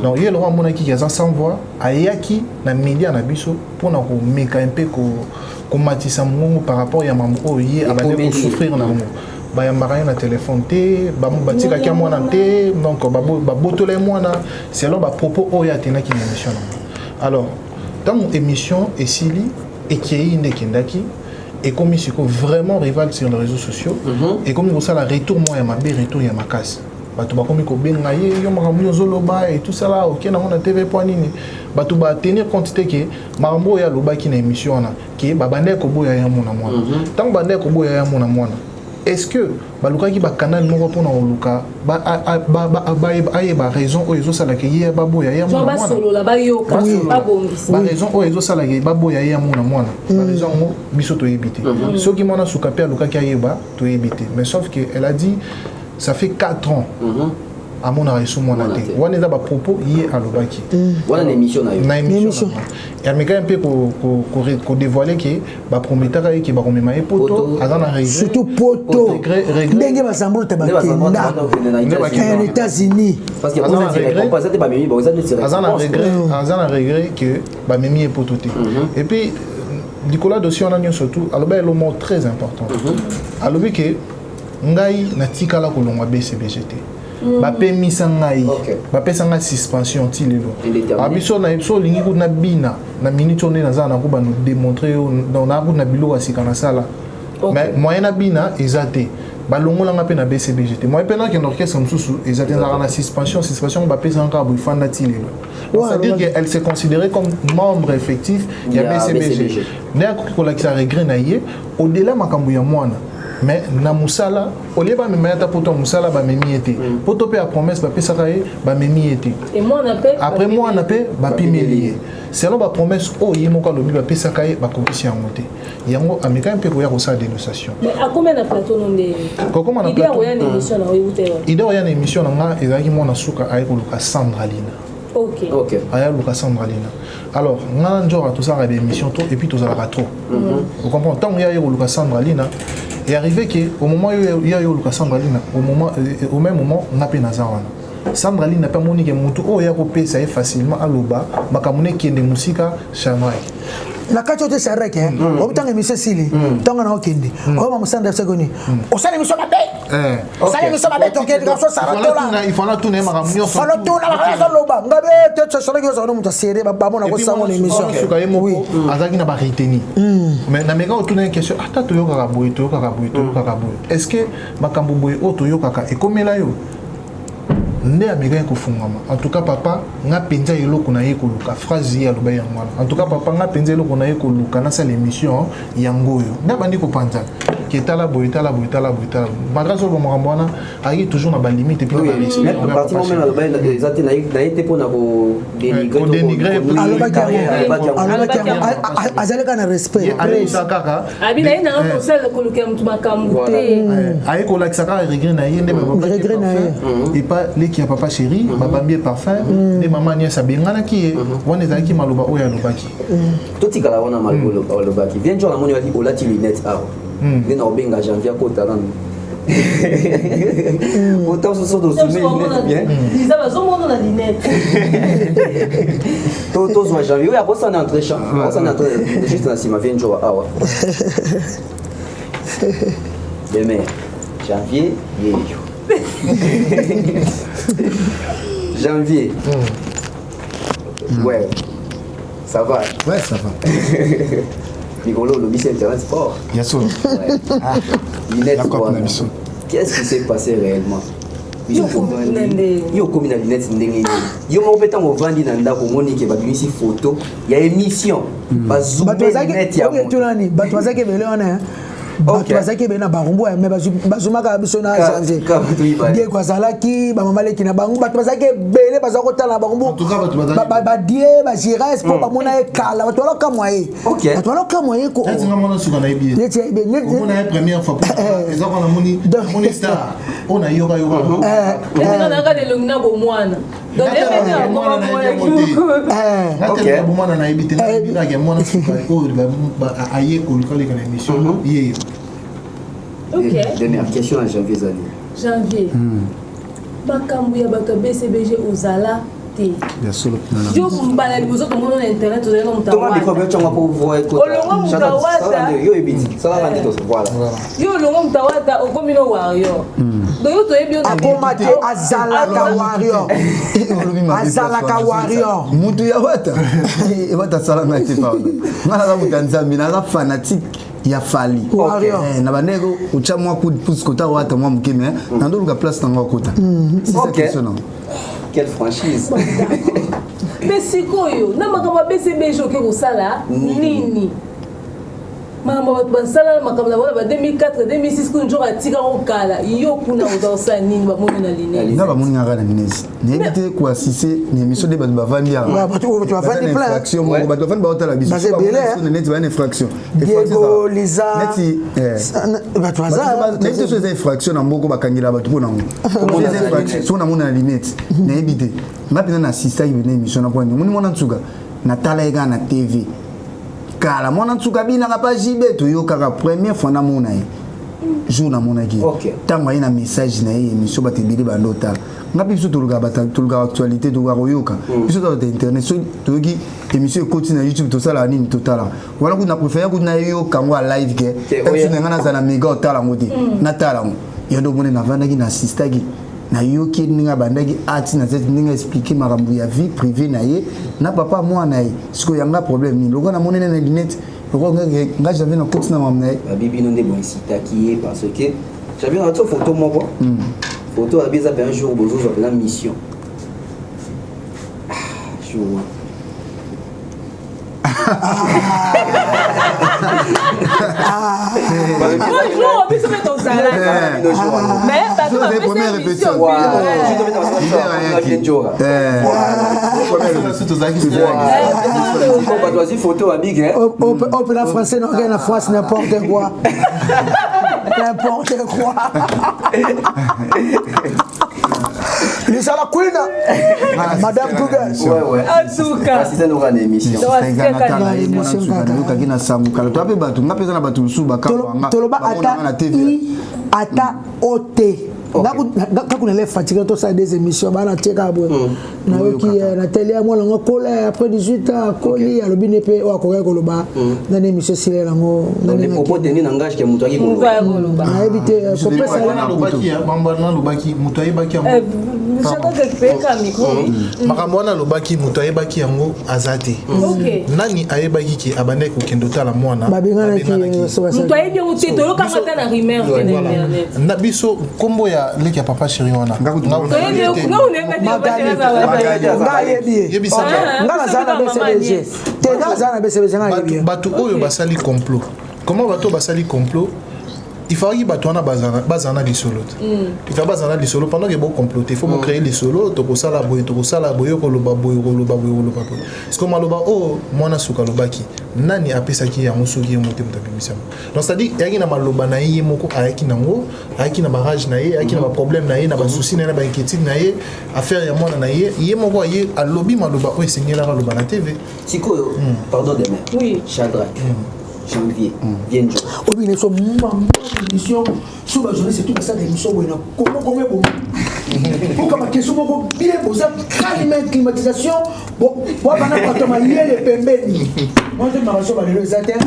donc il roi mona qui a sans voix ayaki na média na biso pour na ko meka un peu ko matisa mungu par rapport ya mambo yé abane ko souffrir na mungu bayambara na téléphone te batika kia mwana te donc babotole mwana selon ba propos oya tena ki émission. Alors dans mon émission esili ekei ndekendaki et comme il vraiment rival sur les réseaux sociaux et comme ça la retour moi ya mabe retour ya makasi bato ba komi ko benga ye yo makambo zoloba et tout ça là OK na mona TV point nini bato ba tenir compte te que makambo ya loba ki na émission na ki babande ko boya ya mona mwana tant bande ko boya ya mona mwana. Est-ce que baluka qui ba canal moko pona oluka ba raison o ezo sala ke ye baboya ya mona mwana solo la ba yo ka ba bongisi ba raison o ezo sala ke baboya ya mona mwana ba raison mo biso to yebite so ki mona suka pe aluka ki ayeba to yebite mais sauf que elle a dit ça fait 4 ans à mon arrêt sous mon athée. On est d'abord propos hier à l'obaki. On a une émission na émission. Et mais quand un peu qu'on dévoiler que ba prometteur qui ba remettre ma poto azana regret. Surtout poto. Ndenge ba sambolo tabakenda. En États-Unis. Parce que on a regret pas mimi, azana regret que ba mimi poto té. Et puis Nicolas dossier on a surtout alors ben le mot très important. Alors que ngai na tikala ko longwa BCBGT. Bapemisa ngai bapesanga suspension ti lelo abiso na ebiso lingi ku na bina na minute on na za na ko ba nous démontrer dans na ku na bilo asika na sala mais moyen na bina ezate balongola nga pe na BCBG te moi pe na ke orchestre mususu ezatenzaka na suspension ba pesa encore boifanda ti lelo c'est-à-dire qu'elle s'est considérée comme membre effectif ya BCBG ne akolakisa regret na ye au-delà makambo ya mwana mais na musala olie ba memaya ta poto musala ba memi ete poto pe a promesse ba pesa ka ye ba memi ete et moi on appelle après moi on appelle ba pimeli selon ba promesse o yemo ka lobi ba pesa ka ye ba kopisi yango te yango ameka mpe ko ya ko sa dénonciation mais à combien de plateau non de comment on appelle émission na idée émission na ezaki mona suka ay ko luka Sandra Lina. Ok. Aya luka Sandra Lina. Alors nga njora tout ça des émissions trop et puis tout ça la trop. Vous comprenez tant il y a eu luka Sandra Lina et arrivé que au moment où il y a eu luka Sandra Lina au même moment on a pe nazawana. Sandra Lina pas moni ke mutu o ya ko pesa facilement aloba makamune kende musika shamai. La carte de Sarek, on t'a mis Cécile, tant on a aucune. On va me sendre secondes. On s'en est mis sur ma bête. On s'en est mis sur ma bête, donc il faut s'arrêter. Il faut la tourner, ma ramure. Il faut la tourner, la raison loba. Ngabe, tu sais, que ça nous t'a serré, maman a reçu mon émission. Oui. Azaki n'a pas retenu. Mais na mega autour d'une question. Ata to yoka kaboy, to yoka kaboy, to yoka kaboy. Est-ce que makambo boy o to yoka ka et comme là yo? Ne amega ko fungama. En tout cas papa nga penza eloko na yeko luka phrase ya loba yango. En tout cas papa nga penza eloko na yeko luka na sa l'émission yango yo. Na bandi ko panza. Qui est la boy. Malgré ça, il y a toujours une limite et puis le bâtiment même a été pour dénigrer respect. Et pas les qui a papa chéri, babambier parfum, les mamans nièce à bengana qui est, on est qui maloba ou ya lobaki. Tout est là on a mal lobaki. Viens jouer la monnaie au la lunette ah. Les Norbenga janvier côté là. Autant ce sont des bien. Ils avaient besoin de la lunette. Tout soit janvier. Oui, après ça on est entré champ. On est entré juste dans cima vient jouer ah ouais. Demain janvier janvier. Ouais. Ça va. Ouais, ça va. Nicolo, le lycée internet fort. Bien sûr. Qu'est-ce qui s'est passé réellement? Il y a comme une lunette. Il y a un peu de temps où on dit qu'il y a une photo. Il y a une émission. Il y a une lunette. bato bazaki bena barumbu mais bazumaka biso na janvier die kwa zalaki ba mamaleki na bangu bato bazaki bele bazako tala barumbu ba die ba jires pour ba mona ekala bato baloka moye bato baloka moye ko etinga mona suka na ibi on a première fois ezako na moni star on a yoga etinga na ngade longina bo mwana donc ebena mwana na ibi bo mwana na ibi te na ke mwana suka ko ba aye ko lokale kana émission yé. Ok. Dernière question à janvier Zali. Janvier. Makambu ya bato BCBG ozala te. Bien sûr. Yo mbala libozo to mono na internet to zela mutawa. Comment découvrir chama pour voir écouter. Olongo mutawata. Yo ebiti. Ça va rendre voilà. Yo olongo mutawata okomino warrior. Do yo to ebio na akomate azalaka warrior. Azalaka warrior. Mutu ya wata. Wata sala na te pa. Ngala mutanza mina za fanatique. Ya fali na bandeko uchamwa coup de pouce kota wata mwa mukeme na ndo luka place tango kota c'est ça question non quelle franchise mais sikoyo na makamba BCBG ke ko sala nini mama basala makamba na ba 2004 2006 ko njora tika ko kala yo kuna uza nini ba moni na ligne na ba moni ngara na minesi n'était quoi si c'est une émission de bavandi ya tu vas faire des plans infraction mo ba to fan ba otala biso c'est belé ne net ba une infraction Diego Liza neti ba to za neti so des infraction na mboko bakangila ba to pona ngo des infraction so na mona na limite na ebité ngapina na assista une émission na point moni mona nsuka na tala ega na TV kala mona nsuka bina ka page beto yo kaka première fois na mona jour na mona ki tango ina message na émission ba tebili ba lota ngapi biso toluka actualité to yoka biso to internet so toki émission continue na YouTube to sala nini totala wala kuna préfère kuna yo kangwa live ke kasi ngana za na mega otala ngoti na tala ngo yo ndo mona na vanda ki na sister ki na yo ki ninga bandaki ati na cette ninga expliquer makambo ya vie privée na ye na papa mwana ye siko yanga problème ni loko na monene na lunette loko nga j'avais na continue na mamna bibi non de bon sita qui est parce que J'avais une photo moi quoi. Photo à bien un jour besoin de la mission. Je vois. Bonjour, on peut se mettre au salade. Mais parce que les premières répétitions. Photo amique. On peut la français, non, la France, n'importe quoi. N'importe quoi. Les la queen, Madame Dougas. Ouais. En tout cas. C'est une émission. Toloba ata ote. Quand on est fatigué, tout ça des émissions, bah na teka boy. Na qui na télé moi on coller après 18 ans coller à l'obine pe o akoya koloba na émission sile nango. Les propos tenus n'engagent que mutuaki koloba. Na éviter popé ça na lobaki bambana lobaki mutuai baki yango. Chacun quelqu'un micro. Makamwana lobaki mutuai baki yango azate. Nani ayebaki ki abane ko kendo tala mwana. Babengana ki so ça. Mutuai bien uti to loka mata na rumeur internet. Na biso kombo ya leki ya papa chéri wana. Bato oyo basali complot. Comment bato basali complot? Il faut que bato wana bazana lisolo. Il faut bazana lisolo pendant que bon comploter, il faut créer lisolo to ko sala boy ko loba boy. C'est comme loba oh mwana suka lobaki. Nani apesa ki ya musuki mote mutapimisa. Donc c'est à dire yaki na maloba na ye moko ayaki nango, ayaki na barrage na ye, ayaki na ba problème na ye, na ba souci na ba inquiétude na ye, affaire ya mwana na ye, ye moko ye alobi maloba o esengela loba na TV. Siko pardon demain. Oui, Shadrach. Janvier, bien jour. Au bien, so émission sur la journée, c'est tout ça d'émission. Comment bon. Pour que ma question bien posée, climatisation. Bon, moi pendant que tu m'as lié les pembeni. Moi je m'arrache sur les atterres.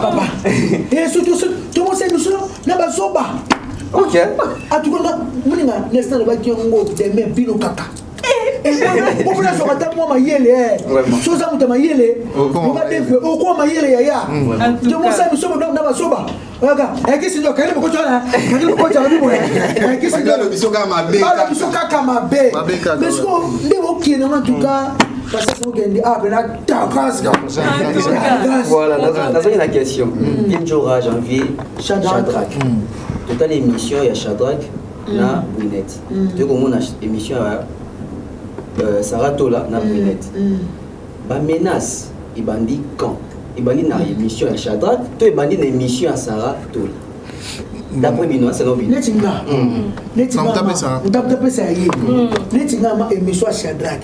Papa. Et surtout tout le monde sait nous na basoba. OK. À tout cas, moninga l'instant le baki ngo demain pino kaka. On peut la faire à moi ma yele. Chose à moi yele. On va dire au quoi ma yele yaya. De mon ça nous sommes dans ma soba. Regarde, et qui c'est donc elle me coach là. Elle me coach là lui. Et qui c'est le mission kama be. Le mission kama be. Mais ce qu'on dit OK en tout cas parce que on dit ah ben là grâce. Voilà, dans la question. Bien jour janvier Shadrach. Total émission il y a Shadrach na Brunette. Tu comme on a émission Sarah Tola na Brunette. Ba menace il bandi quand il bandi na émission à Shadrach, toi il bandi na émission à Sarah Tola. D'après Binois c'est non Binois. Netinga. Netinga. On tape ça yé. Netinga ma émission à Shadrach.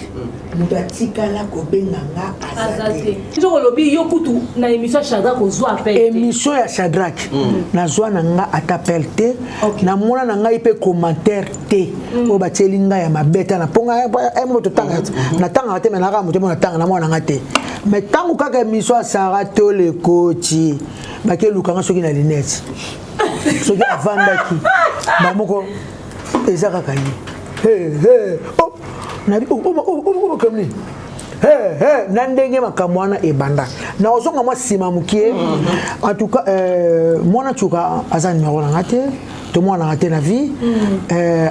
Mudatika la kobenga nga azate. Toujours lobby yo kutu na émission Shadrach ozo appel. Émission ya Shadrach. Na zwa na nga atapel te. Na mona na nga ipe commentaire te. O ba telinga ya mabeta na ponga e mo to tanga. Na tanga te na ramu te mo na tanga na mona nga te. Mais tangu kaka émission Sarah Tole coach. Ba ke lukanga soki na lunette. Soki avandaki. Ba moko ezaka kayi. Hey. Oh. Nabi comme ni nandenge makamwana ebanda na ozonga mwa sima mukie en tout cas mwana chuka aza numéro na ngate to mwana ngate na vie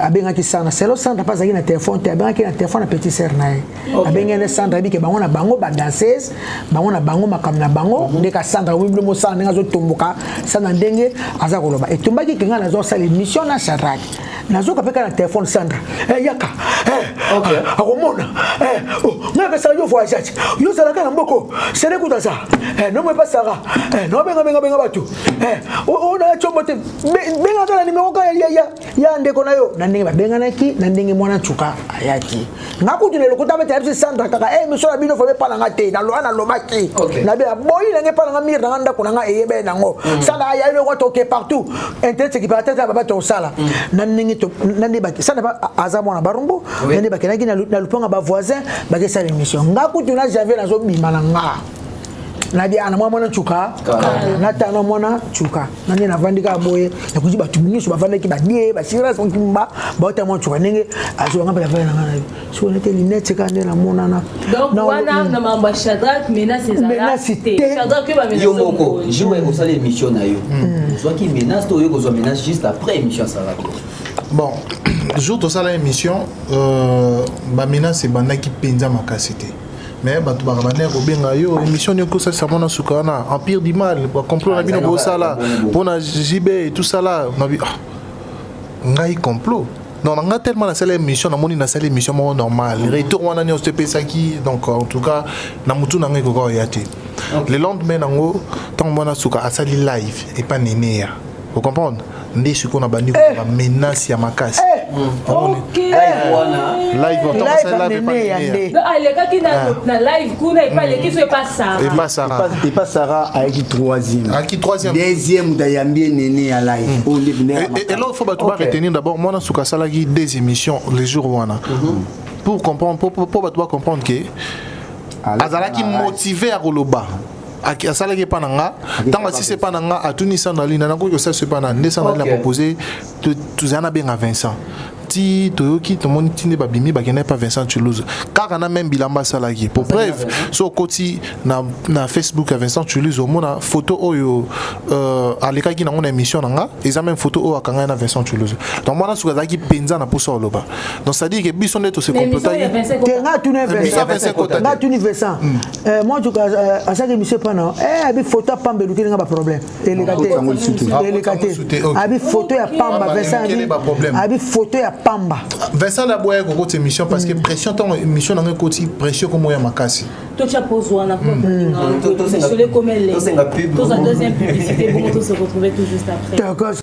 abenga ki sana selo sanda pas na téléphone te abenga ki na téléphone na petit sœur nae abenga ne sanda bi ke bango na bango ba danseuse bango na bango makam na bango ndeka sanda wimble mo sanda nga zo tomboka sana ndenge aza koloba et tombaki kinga na zo sala émission na Shadrach nazo kapeka na téléphone sandra yaka okay akomona ngaka sa yo voyage yo sala kana mboko sele kutaza no me pasara no benga batu ona chombo te benga kana nimero ka ya ndeko na yo na ndenge benga naki na ndenge mwana chuka ayaki ngakutune lokuta bete abse sandra kaka miso na bino fa be pala ngate na loana lomaki na be boyi na ngepa nga mir na ndako na eyebe nango sala ya yo ko toke partout internet qui partait baba to sala na ndenge to nande baki sana aza mwana barumbu nande baki na luponga ba voisin baki sa émission ngakutuna janvier nazo bima na nga nadia ana mwana chuka nata na mwana chuka nani na vandika boye na kujiba tumunyo bavanda ki badie ba sira son kimba ba ta mwana chuka nenge azo ngamba la vana ngana so nete linete kande na mona na donc wana na mamba Shadrack menace cité Shadrack ba menace yo moko jouer au salle émission na yo soit qui menace to yo ko zo menace juste après émission ça va bon jour to sala émission ba menace bandaki penza makasité mais bato bakabandaki kobenga yo émission nyoko ça mona sukana empire du mal complot na bino bosala mpona JB et tout ça là nabi ngai complot non nga tellement na salle émission na moni na salle émission mo normal retour wana ni on se pesaki donc en tout cas na mutu na ngai ko yate le lendemain nango tant mona suka asali live et pas nénéa vous comprenez ndé suko na bandi ko ba menace ya makasi OK live on t'a live ah les gars qui na live kuna et pas les qui sont pas Sarah et pas Sarah avec troisième deuxième d'ayambie néné à live et là il faut battre retenir d'abord moi na suka sala qui des émissions les jours wana pour comprendre pour battre comprendre que azala qui motivé à Koloba asala ki pananga tant si c'est pananga atuni sandali na ko ça c'est pananga ne sandali a proposé tu zana bien à Vincent ti toyoki to moni tinde ba bimi ba kene pas Vincent Toulouse car na même bilamba salagi pour preuve so koti na Facebook à Vincent Toulouse au mona photo oyo aleka ki na ngona émission nga eza même photo o akanga na Vincent Toulouse donc moi na suka ki penza na poso loba donc ça dit que biso neto se comploter nga tu ne Vincent moi tu à chaque émission pendant abi photo pamba luki nga ba problème abi photo ya pamba Vincent abi photo ya pamba Vincent la boye ko cette émission parce que pression ton émission na ngoti pression comme ya makasi to cha pose wana to se le comme les to sa deuxième publicité pour tout se retrouver tout juste après d'accord.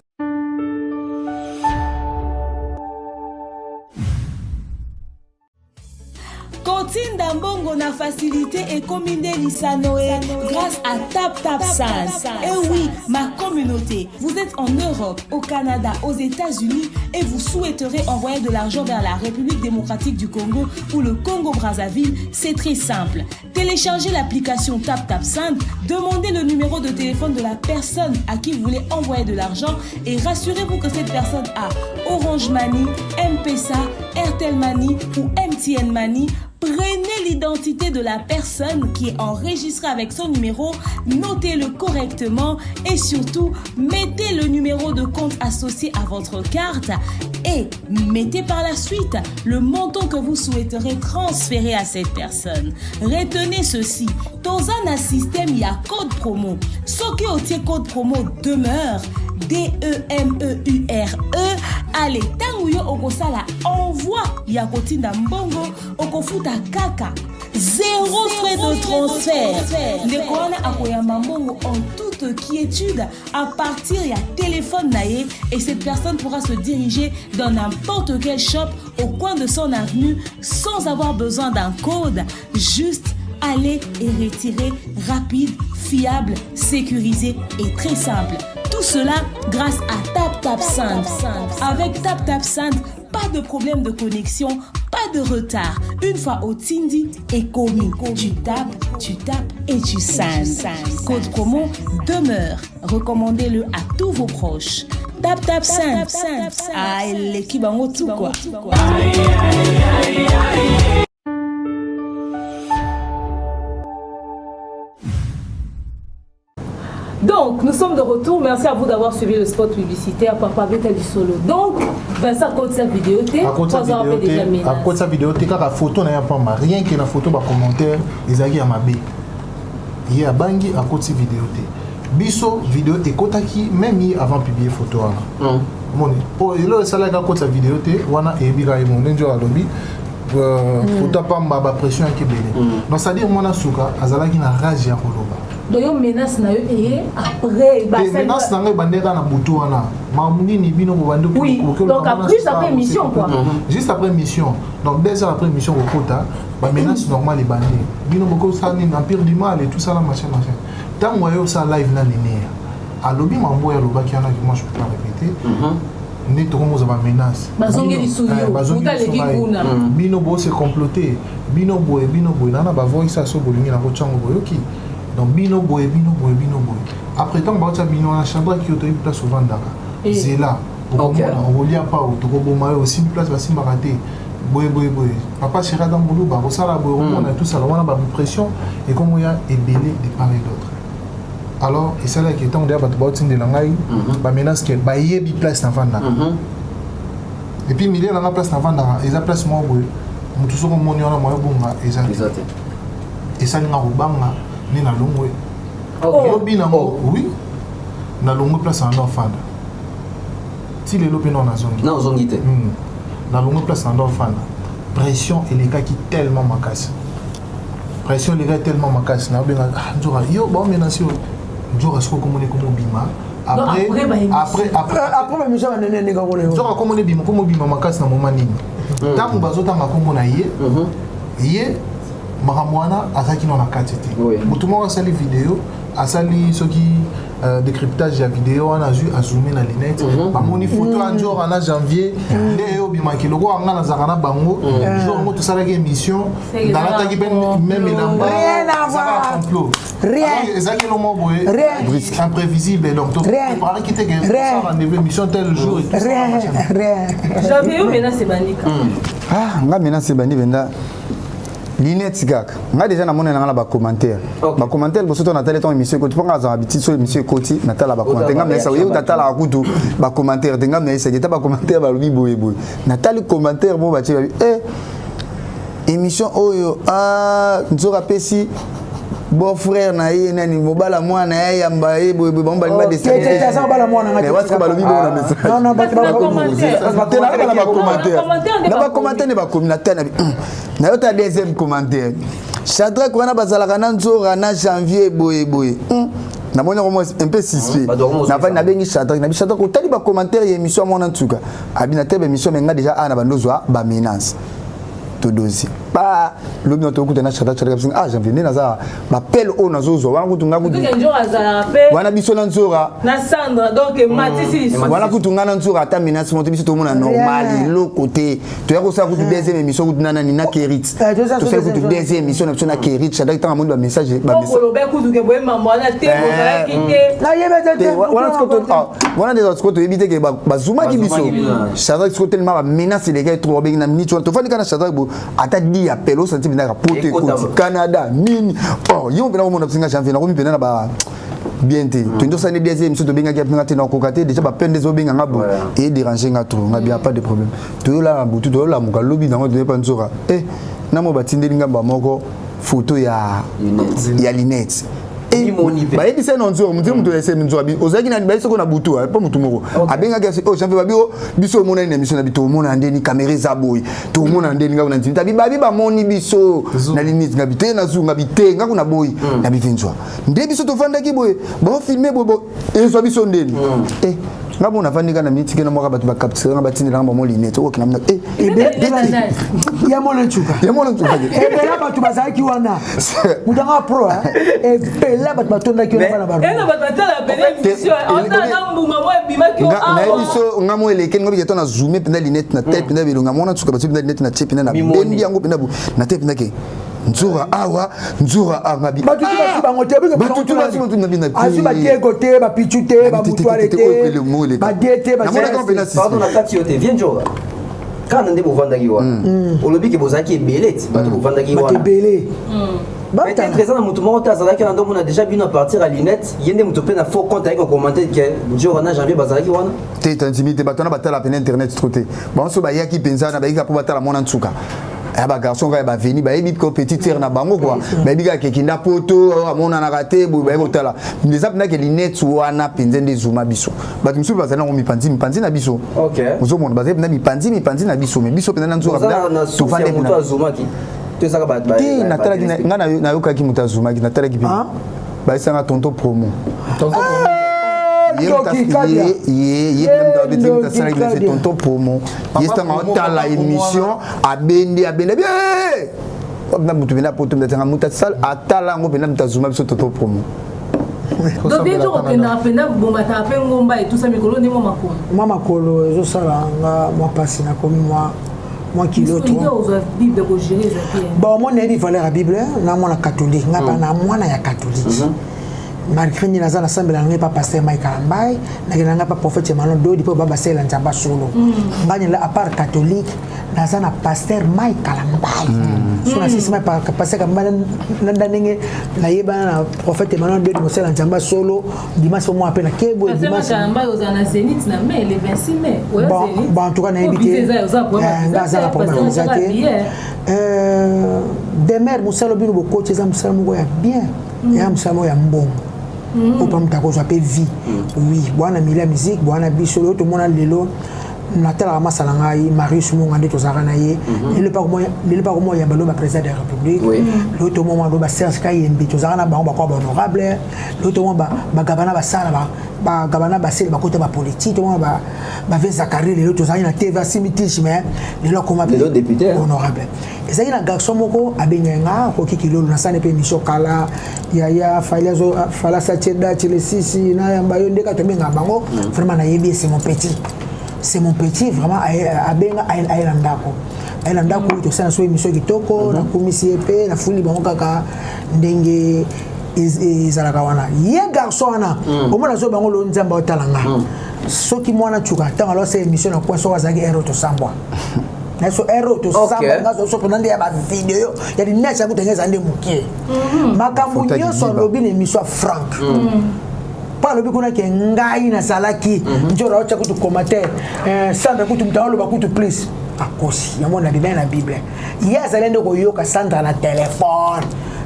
Kotinda mbongo na facilité et commandé Lisanoé grâce à TapTapSend. Et oui, ma communauté, vous êtes en Europe, au Canada, aux États-Unis et vous souhaiterez envoyer de l'argent vers la République démocratique du Congo ou le Congo-Brazzaville, c'est très simple. Téléchargez l'application TapTapSend, demandez le numéro de téléphone de la personne à qui vous voulez envoyer de l'argent et rassurez-vous que cette personne a Orange Money, M-Pesa, Airtel Money ou MTN Money. Prenez l'identité de la personne qui est enregistrée avec son numéro, notez-le correctement et surtout, mettez le numéro de compte associé à votre carte et mettez par la suite le montant que vous souhaiterez transférer à cette personne. Retenez ceci, dans un système, il y a code promo. Ce qui est au code promo demeure, DEMEURE. Allez, tanguyo okosala envoie ya kotinda mbongo okofuta kaka. Zéro frais de transfert. Ndekona akoyamba mbongo en toute quiétude à partir ya téléphone naé et cette personne pourra se diriger dans n'importe quel shop au coin de son avenue sans avoir besoin d'un code. Juste aller et retirer rapide, fiable, sécurisé et très simple. Tout cela grâce à TapTapSend. Avec TapTapSend, pas de problème de connexion, pas de retard. Une fois au Tindi et commis, tu tapes et tu sends. Code promo demeure. Recommandez-le à tous vos proches. TapTapSend. Ah, l'équipe en haut tout quoi. Donc, nous sommes de retour. Merci à vous d'avoir suivi le spot publicitaire Papa Beta du Solo. Donc, Vincent compte sa vidéo. À côté de sa vidéo, tu as la photo, rien que la photo, les commentaires, ils ont ma bé. Il y a Bangi à côté de sa vidéo. Biso vidéo te kotaki même avant publier photo wana. Pour le salaire à côté de sa vidéo wana et bira et mon njo à lobby. Photo pamba ba pression qui belé. Donc ça dit moi na suka azala ki na rage ya koloba. Donc menace na et après menace na ngai bandera na butu wana. Mamuni ni bino ko bande oui. Donc après mission quoi. Juste après mission. Donc 2 heures après mission au kota, ba menace normale et bandé. Bino boko ça ni empire du mal et tout ça là machin. Tant moi yo ça live na néné. À lobby mambo ya loba ki ana que moi je peux pas répéter. Né to comme ça menace. Bazongi lisuyo. Utale kikuna. Bino bo se comploter. Bino boy nana ba voix ça so bolingi na ko chango boyoki. donc bino boy. Après tant que tu as bino à Chandra qui est place au Vandara. Zéla. On relie pas au Togoboma aussi place va s'y marater. Boy. Papa sera dans le boulot, bah, ça la boy, on a tout ça, on a une pression et comme il y a ébélé de part et d'autre. Alors, et c'est là qui est temps de dire que tu de l'angaï, bah menace qu'elle bah y est bi place dans Vandara. Et puis milieu dans la place dans Vandara, ils a place moi boy. On tout ça comme mon yana moi bonga exact. Et ça n'a robanga ni na longwe. Oui. Na longwe place en enfant. Si les lopes non na zongi. Non zongité. Na longwe place en enfant. Pression et les gars qui tellement macasse. Pression les gars tellement macasse. Na benga njora yo ba menasio. Njora sko comme bima. Après mission va nene nega ngole. Njora comme bima macasse na moment nini. Tant bazota ngakombo na ye makamwana azaki na katete. Mutuma asali vidéo, asali soki décryptage ya vidéo on a zoomé na lunette. Ba moni photo en jour en janvier, leo bimaki logo anga na zakana bango, jour ngo to sala émission dans la tagi même elamba. Rien à voir. Rien. Ezaki lo mo boye. Imprévisible donc préparer quitter que ça rendez-vous émission tel jour et tout ça. Rien. J'avais eu maintenant c'est Bandika. Ah, nga maintenant c'est Bandi Venda. Linette gak. Nga déjà na mona na ba commentaire. Ba commentaire bo soto na tele ton émission ko tu panga za habitude so émission koti na tala ba commentaire nga mesa yo ta tala akutu ba commentaire nga mesa geta ba commentaire ba lobi boye na tali commentaire bo ba ti émission oyo nzoka pesi bon frère na ye nani mobala mwana ya yamba ye boye ba mba de c'est ça bala mwana ngati mais what's ba lobi bo na message non ba commentaire ne ba communautaire na yo ta deuxième commentaire Chadra kwana bazalaka na nzora na janvier boye na mona un peu suspect na bengi Chadra na Chadra ko tali ba commentaire émission mona ntuka abina tebe émission menga déjà ana bandozwa ba menace to dossier ba lobi to kuta na Chadra janvier na za ba pel o na zozo wana kutunga kutu wana biso na nzora na Sandra donc Matisi wana kutunga na nzora ta menace moto biso to mona normal lo côté to yako sa kutu deuxième émission kutu na na Kerit to sa kutu deuxième émission na Kerit Chadra ta monde ba message ko be kutu ke boye mambo na te ko za kite na yebe wana des autres côtés éviter que ba zuma ki biso Chadra ko tellement ba menace les gars trop bien na minute to fani kana Chadra bo ata di appelo santi binaka pote côté Canada nini yo bena mo na singa janvier na ko mi pena na ba bien te to ndo sa ne deuxième émission to benga ki pena te na ko kate déjà ba peine des obenga ngabo et déranger nga trop nga bien pas de problème to la butu to la muka lobi na ngo de pa nzoka na mo batindeli ngamba moko photo ya Linette ba yebi se nonzo mutu mutu ese nzo abi ozaki na ba isoko na butu pa mutu moko abenga ke janvier babio biso mona ni émission na bito mona ndeni caméra za boy to mona ndeni nga na nzita bi ba moni biso na Linette nga bite na zunga bite nga kuna boy na bivinzwa nde biso to fanda ki boy ba filmer bo ezo biso ndeni ngabo nafandika na mitike na mwaka batu ba capture na batindela ngamba mo Linette o kina mna ya mona nchuka bela batu bazaki wana mutanga pro bela batu batonda ki wana bana na batala bénéficio on a mbuma mo bimaki na biso ngamo eleke ngobi jeto na zoomer penda Linette na tête penda bilonga mona nchuka batu penda Linette na tête penda na bendi yango penda na tête penda ke nzura ngabi batu bango te asu batie côté ba pichute ba mutwale te ba diete ba pardon na kati yote vient jour quand on est au Vandagi wa olobi ke bozaki belete batu au Vandagi wa belé mais t'es présent dans mutumo ta zalaki na ndomona déjà bino partir à Linette yende mutu pe na faux compte avec un commentaire que jour na janvier bazalaki wana te intimité batona batala pe internet troté bon so ba yaki penza na ba yika po batala mona nsuka ba garçon va ba venir ba yebi ko petite sœur na bango quoi ba biga ke kinda poto amona na raté bo ba kotala les apna ke Linette wana penzende zuma biso ba tumsu ba zana mi panzi na biso OK ozo mon ba zepna mi panzi na biso mais biso pena nzo ka to fande mutu azuma ki to saka ba na tala ki na yoka ki mutu azuma ki na tala ki ba isanga tonto promo tonton promo yestanga tala émission abende bien na mutu bena poto mtanga muta sal atala ngo bena mtazuma biso tonton promo donc bien sûr que na pena bomata pe ngomba et tout ça mikolo ndimo makolo mama kolo ezo sala nga moi passer na komi moi moi qui l'autre bon moi n'est valeur la Bible na moi catholique na pas moi na catholique malgré ni naza ensemble na pas pasteur Mike Ambai na pas prophète Emmanuel do di po baba sela nzamba solo ngani la à part catholique naza na pasteur Mike Ambai so na sisima pa pasteur Ambai nanda ndenge na yeba na prophète Emmanuel do di sela nzamba solo dimanche moi appelle na kebo dimanche Ambai aux na Zénith na mai le 26 mai bon en tout cas na évité ngaza na problème zate demer musalo bino boko teza musalo mo ya bien ya musalo ya mbongo au pas m'tako soit vie oui bwana mila musique bwana bisolo tout monde lelo natala masala ngai Marius Mungande tozara na ye le pas comment ya balo ba président de la République l'autre moment ba Serge Kayembe tozara na bango ba ko honorable l'autre moment ba gabana ba sala ba gabana ba sel ba côté ba politique tout ba Zakari le tozara na TV simitish mais le comment le député honorable et ça il a garçon moko abenyenga ko kikilolo na sana pe mission kala ya fala sacheda chile sisi na yamba yo ndeka tomenga bango vraiment na yebi c'est mon petit vraiment abenga aila ndako to sana so émission kitoko na komisi EP na fuli bango kaka ndenge ezalaka wana ye garçon wana omona zo bango lo nzamba otalanga soki mwana chuka tanga lo se émission na kwa so wazaki ero to sambwa na so ero to sambwa ngazo so ponande ya ba video ya di necha kutengeza nde mukie makambo nyoso lobi na émission frank pas le bikuna ke ngai na salaki njora ocha kutu commentaire Sandra kutu mtawalo bakutu please akosi yamona biblia na Bible yazalende ko yoka Sandra na téléphone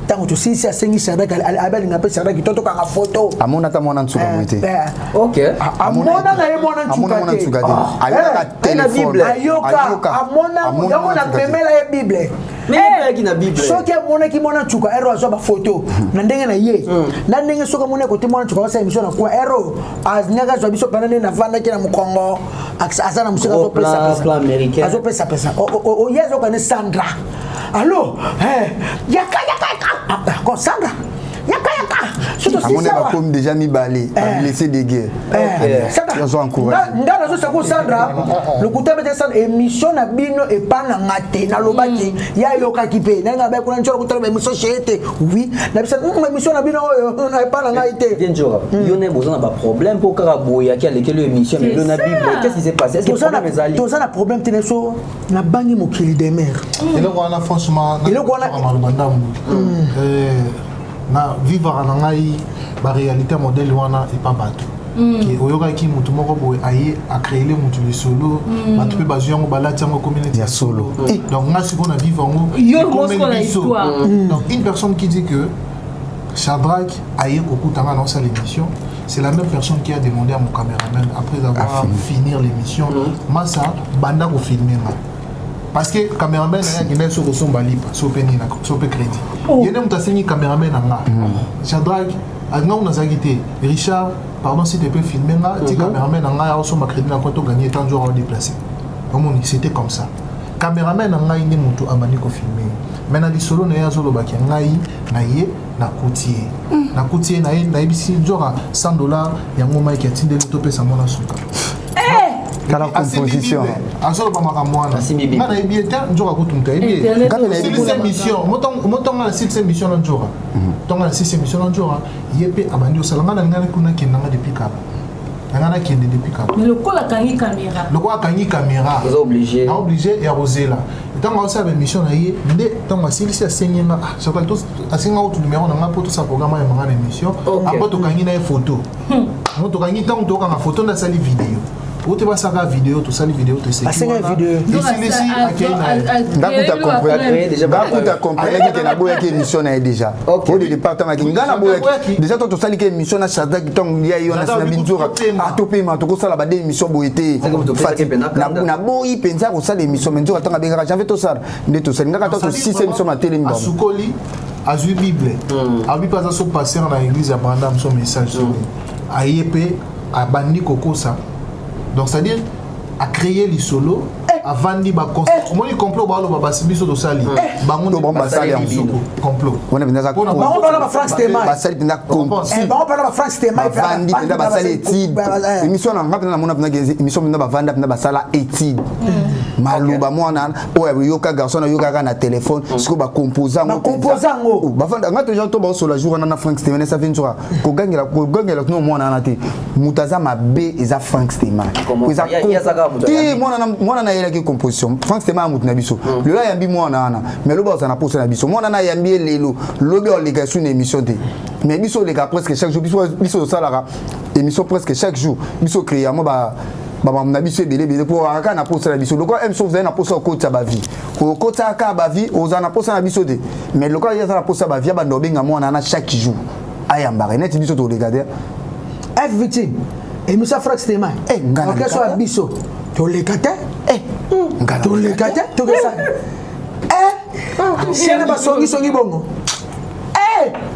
tango to sisi asengi sabaka abali ngape sabaki toto kanga photo amona ta mwana ntsuka mwete okay amona na ye mwana ntsuka te ayoka téléphone ayoka amona pemela ye Bible mais qui na Bible soki amona ki mwana ntsuka ero azo ba photo na ndenge na ye na ndenge soka mona ko te mwana ntsuka wasa émission na kwa ero aznyaga zo biso panane na vanda ki na mukongo asana musika zo plan américain azo pesa o yezo kana Sandra allo yaka Sandra yaka surtout si ça va comme déjà mi balé laisser des guerres ils ont encouragé ndana zo sako Sandra le kutaba de Sandra émission na bino e pana ngate na lobaki ya yoka kipe na ngabe kuna nchoro kutaba émission chete oui na bisa émission na bino na e pana ngate bien jora yone bozana ba problème pour karaboya qui a lesquels émission mais na Bible qu'est-ce qui s'est passé est-ce que problème ezali to ça na problème teneso na bangi mokili de mer et le wana franchement et le wana na vivre na ngai ba réalité modèle wana et pas bateau qui oyoka ki mutu moko boye aye a créer le mutu le solo batu pe baziongo balati yango communauté ya solo donc nga siko na vivre ngo donc une personne qui dit que Shadrach aye kokutanga dans sa l'émission c'est la même personne qui a demandé à mon caméraman après avoir fini l'émission massa banda ko filmer parce que caméraman il y a sur le son balipa sur penina sur crédit il y a un caméraman nga Shadrach anga on a zagité Richard pardon si tu peux filmer nga ti caméraman nga sur ma crédit na quand on gagner tant jours à déplacer comme c'était comme ça caméraman nga indi mutu amani ko filmer maintenant les solo na yazo lo baki ngai na ye na coutier na ibisi jora $100 yango mai ki atinde to pesa mona suka kala composition azolo ba makamwana ngana ebieta njoka kutumta ebie kana na émission motonga na 6 émission na njoka tonga na 6 émission na njoka yepe abandi osalanga na ngana kuna kendanga depuis kala ngana kende depuis kala mais le kola kangi caméra vous obligé et arosela tant on sait émission na ye nde tant on sait si asenyenga ça va tous asenga autre numéro na ngapo tout ça programme ya manga émission après to kangi na photo moto kangi tant to kanga photo na sali vidéo tu vas savoir la vidéo, tout ça, les vidéos, tu sais. Ah, c'est une vidéo. Ici, tu as compris que la boue qui émission est déjà. Au département qui ngana boue déjà tu sali que émission na chada qui tong ya yo na binzura a topé ma to sala ba émission boité na boyi penza ko sala émission menzo atanga benga j'avais tout ça de tout ça ngaka to 6 émission na télé ngam asukoli azui bible abi pas so passer dans l'église à Brandam son message ayepe a bandi kokosa. Donc, c'est-à-dire, à créer les solos, avandi ba comment il complot ba lo ba biso do sali bango to ba sali complot on a binza bango ba France Tema ba sali binza bango ba France Tema avandi binza ba sali étude émission na ngapena na mona binza émission binza ba vanda binza ba sala étude maluba mwana o yoka garçon na yoka na téléphone ce ko ba composant ba vanda ngato janto ba so la jour na France Tema ça vient sur ko gangela no mwana na te mutaza mabe eza France Tema eza mwana na yela ki composition France Tema mutu na biso le yambi mwana na mais lo ba za na posa na biso mwana na yambi lelo lobi o lega sur une émission de mais biso lega presque chaque jour biso salara émission presque chaque jour biso créer mo ba na biso belé pour aka na posa na biso loko emso vous na posa ko tsa ba vie ko kota ka ba vie oza na posa na biso de mais loko ya na posa ba vie ba ndo benga mwana na chaque jour ayamba net biso to lega de F victime émission France Tema ngana so biso to lega te to lega te to que ça c'est na ba songi bongo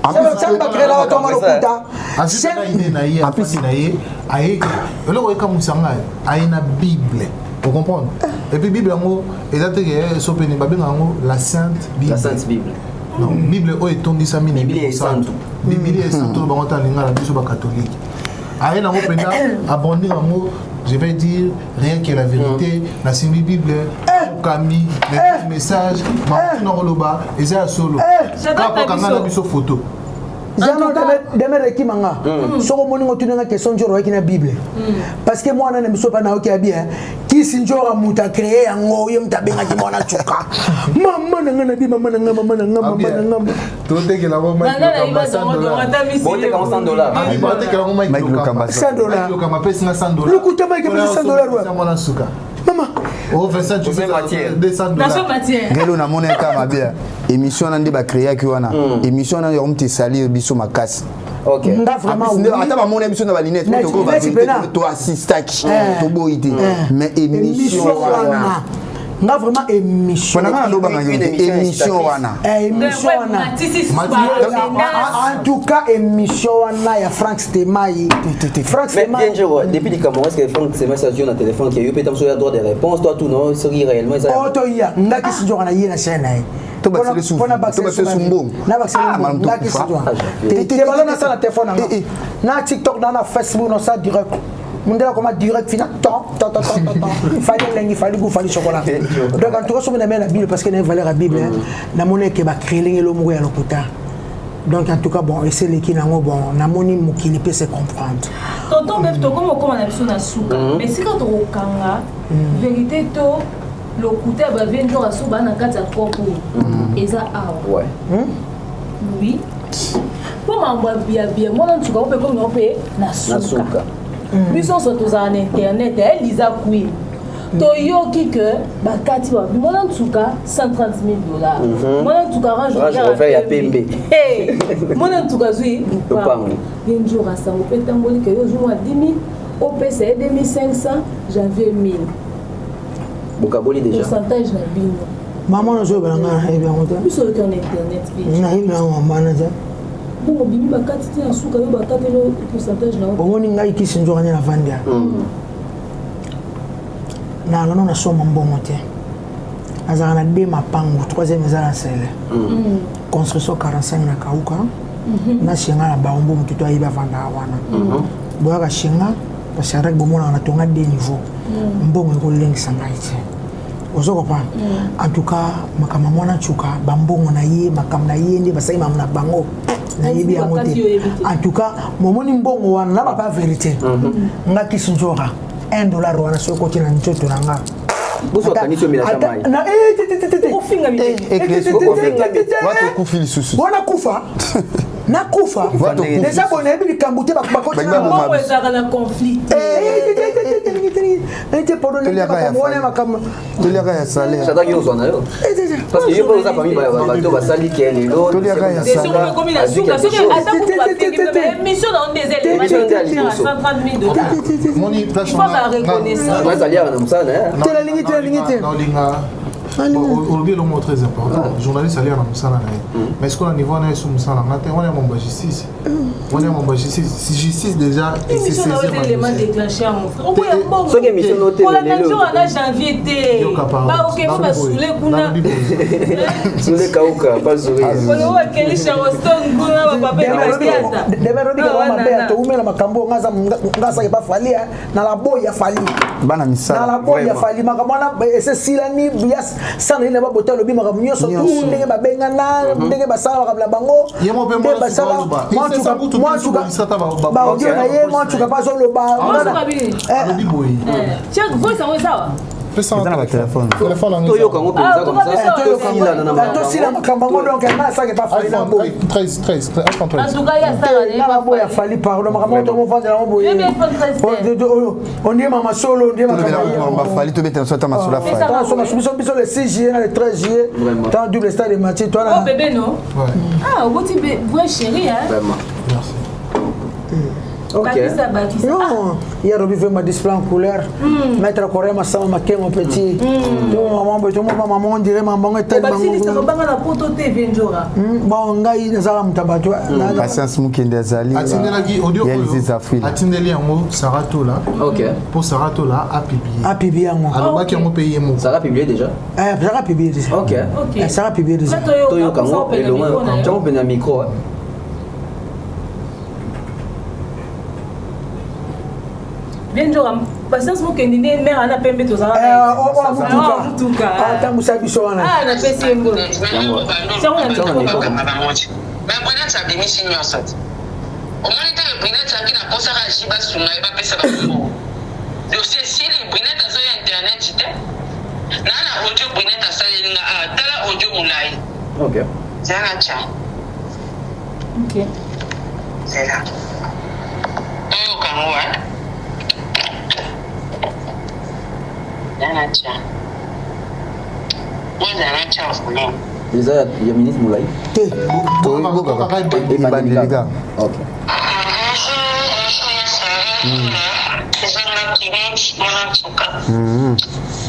en plus na Bible vous comprenez et puis Bible la Sainte Bible. La Sainte Bible. Non, Bible est tombée ça mine. Bible est sainte. Bible est sainte ba ngota linga la biso ba catholique. Aye na mo penda abonner mo je vais dire rien que la vérité la Sainte Bible Kami les messages ma noloba eza solo ka kanga biso photo Jano de kimanga soko moni ngotunanga question njoro waki na Bible parce que moi na miso pa na oki abia ki sinjora muta créer yango yo mtabenga ki mwana chuka mama na ngana bi mama na ngama to teke la bo mai bote ka $100 bote ka ngo mai $100 kama pesa na $100 lukuta mai ka pesa $100 wa mwana suka mama oh Vincent tu fais $200 ngelo na mona kama bia émission na ndi ba créer ki wana émission na yo mti salir biso makasi OK nda vraiment ata ba mona émission na ba linette to ko ba to assistaki to boité mais émission wana nga vraiment émission wana ndo banga émission wana en tout cas émission wana ya Franck Tema Franck Tema bien sûr depuis les Cameroun est-ce que Franck Tema ça joue na téléphone qui yo peut-être sur droit de réponse toi tout non c'est réellement ça auto ya nga ki sinjo na yena chaîne to ba sele sumbo na ba sele nga ki sinjo te balona ça na téléphone na TikTok na Facebook na ça direct Mundela comme direct final il fallait chocolat donc en tout cas la Bible parce qu'elle a une valeur à Bible na monnaie que ba créer le mot ya lokuta donc en tout cas bon et c'est les qui nango bon na moni mukili peut se comprendre tonton bef to comme on a biso na suka mais si quand on kanga vérité to lokuta ba vient jour à suba na kata kopo eza awa ouais oui pour m'envoyer bien moi en tout cas on peut comme on peut na suka biso so toza na internet Elisa Queen toyoki que bakati wa mona ntuka $130,000 mona ntuka range ya pembe mona ntuka zui lupango yenjo rasango petamboli que yo jour à 10,000 OPC 2,500 janvier 1,000 bokaboli déjà pourcentage na bino maman no zo balanga e bien ngota biso yo on internet bi na ina wa manager bon bibi bakati te na suka yo bakati le pourcentage na omoni ngai ki sinjo kanya na vandia na lono na soma mbongo te azana na de mapango troisième ezala sele construction 45 na kauka na shinga na baombo mutito ayiba vanda wana boya ka shinga parce que bomona na tonga de niveau mbongo ko lengisa ngai te ozoko pa en tout cas makama mwana chuka bambongo na ye makam na ye ndi basai mamna bango na yebi ya mote en tout cas momoni mbongo wana na ba vérité ngaki sinjora $1 wana soko tina nchoto nanga buso kanito mila tamai na ofinga mi watu kufili susu bona kufa na kufa déjà bon ebi kambute bakoti na mbongo ezaka na conflit était pour donner toliaka ya salaire chata yo zona yo parce que yo pas ça parmi bato basali ke lelo toliaka ya salaire comme la suka so que attends pour mission dans des éléments $130,000 moni place faut la reconnaissance moi ça lia na msana tela lingi na linga Aujourd'hui, le mot très important. Journaliste, allez en Moussana. Mais est-ce qu'on a niveau sous Moussana? On est en mon justice. On est en justice. Si justice déjà. C'est ça l'élément déclenché à mon frère. Oui, bon. Ce qui est mission notée. Pour la même jour, on a janvier. Bah, ok, on va saouler Kuna. Saouler Kauka, pas sourire. On va quel Charleston, Kuna, va pas na la boya fali bana misala na la boya fali makamana ese silani bias sana ile ba botel lobi makamunyo so tout ndenge ba bengana ndenge ba sala kabla bango yemo pe mo ba sala moi tu ba audio na ye moi tu pas sur le ba lobi boy check voice en ça Dans le téléphone. Toyoka ngo penza comme ça. Toyoka na to sila makambango donc na ça que pas fali na boy 13 en tout cas il y a ça na la boya fali pardon makambo to mo vendre na boy on dit mama solo on dit makambo fali to beta sota masula fali ça biso le 6 juillet le 13 juillet dans double stade de Mathieu toi là oh bébé non ah au petit vrai chéri hein vraiment merci. Ok. Non, hier on vivait ma display en couleur. Mettre corée ma sama ma kengo petit. Tout maman on dirait maman est tellement. Si ça va pas la poto TV njora. Bon ngai nazala mutabato. Patience mukende azali. Atindela ki audio ko. Atindeli yango Sarato là. OK. Pour Sarato là a publié. A publié yango. Alors qui yango payé mo. Ça a publié déjà. Ça a publié déjà. OK. Ça a publié déjà. Toyoka ngo et le moins quand on a micro. Bien joué. Patience mon kendi ne mère ana pembe to za. Mutuka. Tangu sabi so wana. Ah na pesi ngo. Ça on a micro. Mais bwana ça démission nyonso. Au moins te le bwana ça qui na posa ka jiba sunga e ba pesa ba mo. Dossier si le bwana ta zo internet ite. Na audio bwana ta sa linga a tala audio mulai. OK. Zana cha. OK. C'est là. Toyoka moi. Déjà il y a ministre Moulay. OK.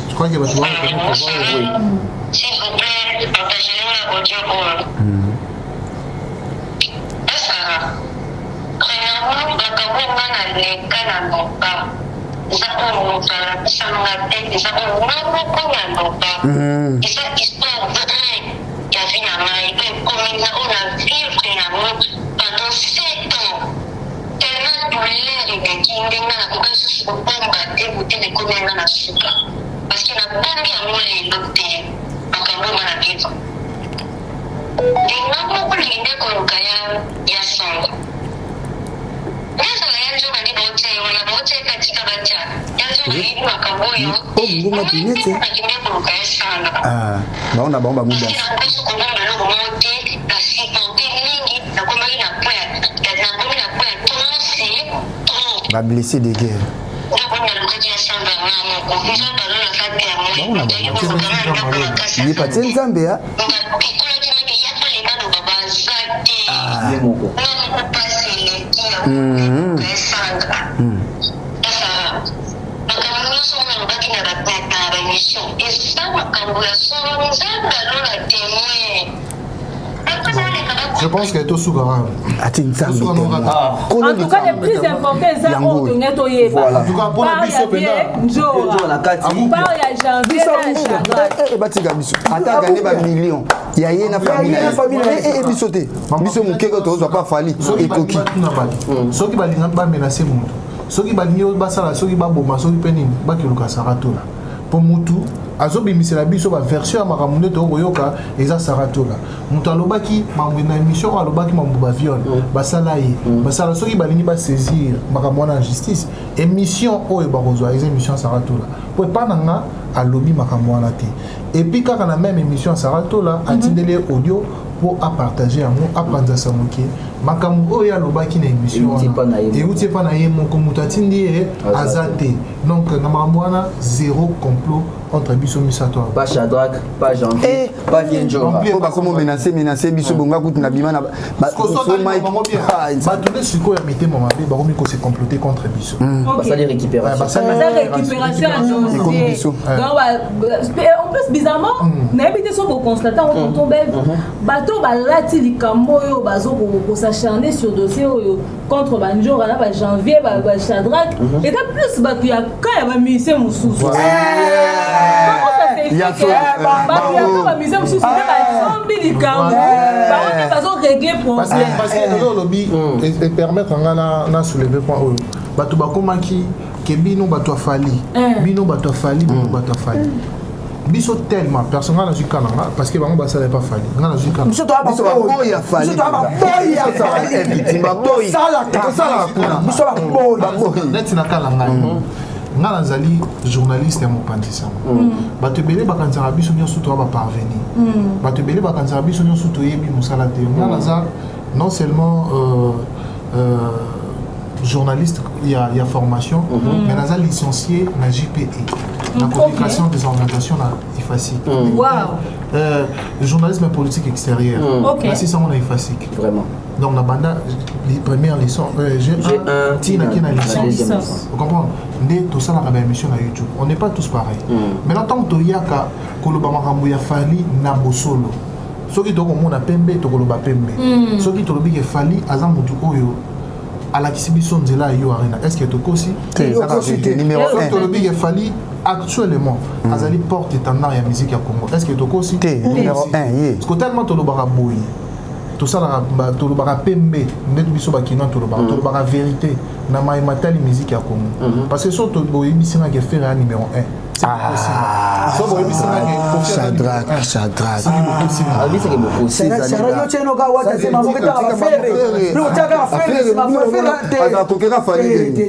Je crois qu'il va pouvoir oui. S'il vous plaît, partagez-nous l'audio pour premièrement, histoire vraie qui a vu la maille, on a vécu pendant 7 ans. Tellement douleur et qui est là, parce qu'il a pas mis à moi les docteurs, donc on va la vivre. Les mamans pour les Kaya, il y a son. Baona baomba muda bablessé de guerre yipatie nzambe ya je pense qu'elle est au sous-garage. En tout cas, le plus important, c'est ça qu'on tenait au Yéba. En tout cas, pour la biso million. Il y a une famille. Et bisoté. Biso mukeko to pas fali. Ekoki. Ceux qui balinga ba menacer monde. Ceux qui balinga ba sala, ceux qui ba bomba, ceux qui penini, ba kiluka Sarato là. Pour mutu azobimisela biso ba version ya makamunde to koyoka eza Sarato là. Mutu alobaki mambo na émission alobaki mambo ba viol. Basala ye. Basala soki balingi ba saisir makamona en justice. Émission oyo ba kozwa eza émission Sarato là. Pour pas nanga alobi makamona te. Et puis quand on a même émission Sarato là, atindele audio pour à partager amour à prendre sa moquée makambo oyo alobaki na émission et outi pa na ye moko mutatindi azate donc na makambo wana zéro complot entre biso misato. Pas Shadrach, pas Janvier, pas Vienjora. Pas comment menacer biso bonga kutu na bima na ba donner ce qu'on a mis mon mari ba komi ko se comploter contre biso. Bah ça les récupération. Ça récupération en plus bizarrement na habité sur vos constatants on tombe bateau ba lati likambo yo bazo ko s'acharner sur dossier contre Banjora là ba Janvier ba Shadrach et plus bato ya quand ya ba musicien mususu. Comment ça fait? Il y a ba musicien mususu ba zambi likambo ba bazo régler problème parce que le lobby et permettre na soulever point bato ba komaki ke bino bato afali bino bato afali biso tellement personnel na zikana parce que bango basala pas fali ngana zikana biso to boya fali biso to boya fali timba boya sala kuna biso ba boya net na kala ngai ngana zali journaliste ya mopandisa bato belé bakanzara biso nyo suto ba parvenir bato belé bakanzara biso nyo suto yebi musala te ngana za non seulement journaliste il y a formation mais naza licencié na JPE la communication des orientations na IFASIC. Le journalisme politique extérieur. Là c'est ça on a IFASIC. Vraiment. Donc la banda les premières leçons j'ai un tina qui na licence. Vous comprenez? Ndé tout ça la émission na YouTube. On n'est pas tous pareils. Mais là tant que toyaka koloba makambo ya fali na bosolo. Soki to ko mona pembe to koloba pembe. Soki to lobi ke fali aza mutu oyo à la Kissibiso Nzela yo arena. Est-ce que tu aussi numéro 1 le big fali actuellement azali porte étendard ya musique ya Congo. Est-ce que tu aussi numéro 1 parce que tellement to lo bara boy tout ça la to lo bara pembe net biso ba kino to lo bara vérité na mai matali musique ya Congo parce que so to boy bisinga ke faire un numéro 1 so boy bisinga ke Shadrach Albi c'est beaucoup c'est radio cheno ka wata c'est mamu kita ba fere no taka fere ma fere ada kokera fali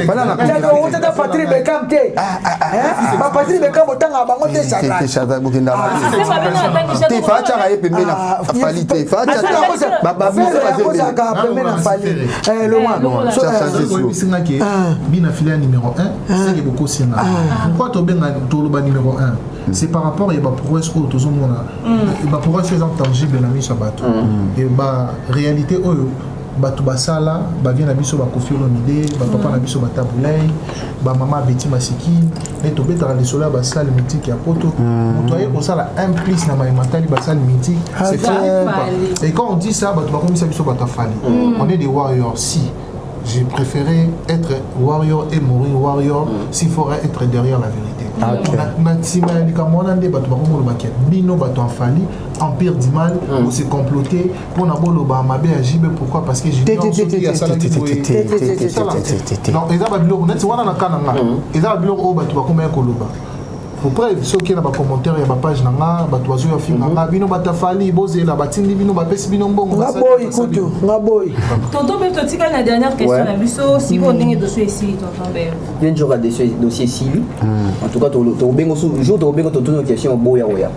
bana na taka wata da Patrick Beckham te ba Patrick Beckham otanga bango te Shadrach bokenda te facha ka yepembe na fali te facha ba biso ka pembe na fali le moi so boy bisinga ke bina filia numéro 1 c'est beaucoup sina pourquoi to benga to lo ba numéro 1 c'est par rapport à la prouesse où tout le monde a la prouesse tangible na miso bato et ba réalité oyo bato basala ba vient na biso ba Koffi Olomide ba papa na biso ba Tabulei ba mama Betty Masikine et to betara les sola ba salle mythique ya poto motoye ko sala implice na matali ba salle mythique c'est fait et quand on dit ça bato ba komisa biso ba tafali on est des warriors si j'ai préféré être warrior et mourir warrior s'il faudrait être derrière la vérité. Bino bato en fali, empire du mal, on s'est comploté pour n'a pas le Bahamabé à JB. Pourquoi? Parce que j'ai dit non, ils après ceux qui ont des commentaires il y a page nanga batoizo ya film nanga bino batafali bozela batindi bino bapesi bino mbongo ngaboy kutu ngaboy tonton Beto tika la dernière question na biso si on dingue dossier ici tonton Beto bien jour à dossier Sili en tout cas to bengo jour to bengo to une question boya oya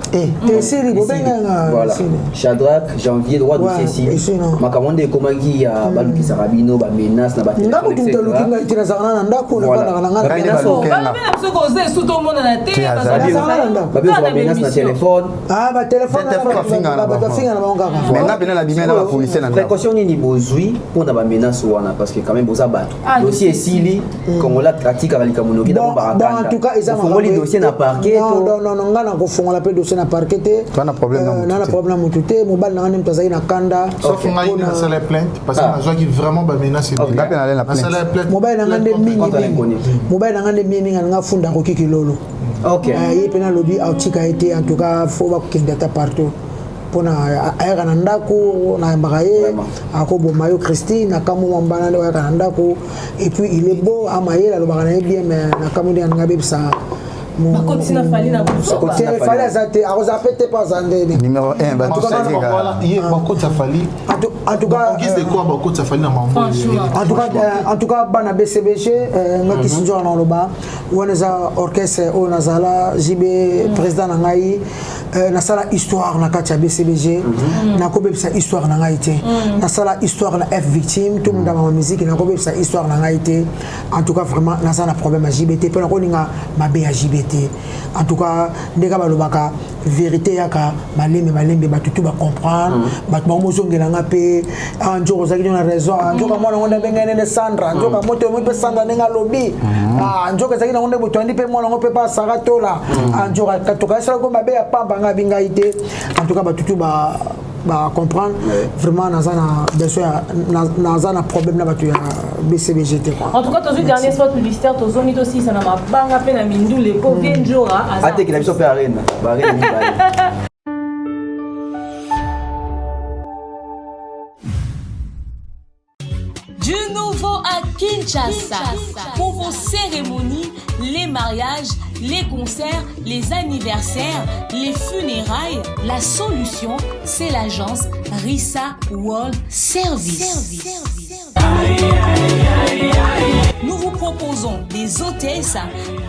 Sili bobenga voilà Shadrach Janvier droit dossier Sili makamonde komaki ya baluki sarabino ba menace na ba ndako tundelukinga itira zana na ndako na bana ngana menace ba ko ze sous tout monde na télé ba menace na téléphone ba téléphone ba finga na bango kaka maintenant bena la bimena ba policier na précaution ni bozui pour na ba menace wana parce que quand même boza bato dossier Sili kongola atika kalika monoki da ba en tout cas ils ont le dossier na parquet non ngana ko fongola pe dossier na parquet te na problème na tout te mobile na ngane mtazai na kanda sauf ngai na sala plainte parce que na joie qui vraiment ba menace ngape na la plainte mobile na ngane mingi mobile na ngane mingi nga funda ko kikilolo OK ye pena lobby autika été en tout cas faut ba kindata partout pona ayaka na ndako na mbakaye akoboma yo Christine akamu mambana le ayaka na ndako et puis il est beau amayela lo bakana bien mais nakamudi anga bebisa ma continue fali na côté fali azate azapete pas andé numéro 1 ba tout ça voilà il ba côté fali en tout cas qu'est-ce que quoi ba côté fali na mambo en tout cas bana BCBG ngaki sinjo na loba woneza orchestre o nazala JB président na ngai na sala histoire na kati ya BCBG na ko bebisa histoire na ngai te na sala histoire na F victime tout monde ma musique na ko bebisa histoire na ngai te en tout cas vraiment na sala problème à JB te pona ko ninga mabe ya JB vérité. En tout cas, ndeka balobaka vérité yaka malembe batutu ba comprendre, batu ba mozongelanga pe anjo ozaki na raison, anjo ka mwana ngonde bengene ne Sandra, anjo ka moto mo pe Sandra nenga lobi. Anjo ka zaki na ngonde boto andi pe mwana ngo pe pa Saratola. Anjo ka toka sala ko mabe ya pamba nga binga ite. En tout cas batutu ba comprendre vraiment nazana besoin nazana problème na batu ya BCBGT quoi. En tout cas ton dernier spot publicitaire ton zone aussi ça na mabanga pe na mindu le ko bien jora ate ki na biso pe arena ba arena Du nouveau à Kinshasa pour vos cérémonies, les mariages, les concerts, les anniversaires, les funérailles. La solution, c'est l'agence Rissa World Service. Nous vous proposons des hôtesses,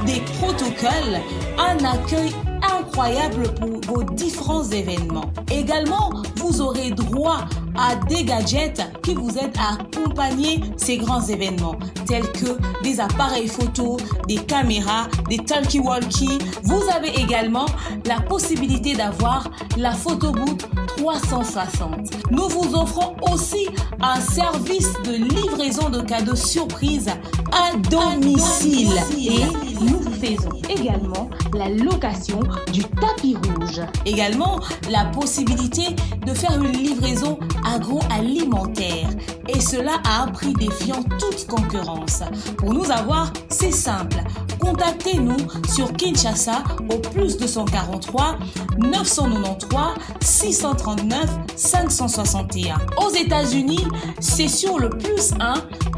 des protocoles, un accueil incroyable pour vos différents événements. Également, vous aurez droit à des gadgets qui vous aident à accompagner ces grands événements, tels que des appareils photo, des caméras, des talkie-walkie. Vous avez également la possibilité d'avoir la photo booth 360. Nous vous offrons aussi un service de livraison de cadeaux surprises à domicile. Et nous faisons également la location du tapis rouge. Également, la possibilité de faire une livraison agroalimentaire. Et cela à un prix défiant toute concurrence. Pour nous avoir, c'est simple. Contactez-nous sur Kinshasa au plus 243 993 639 561. Aux États-Unis, c'est sur le plus 1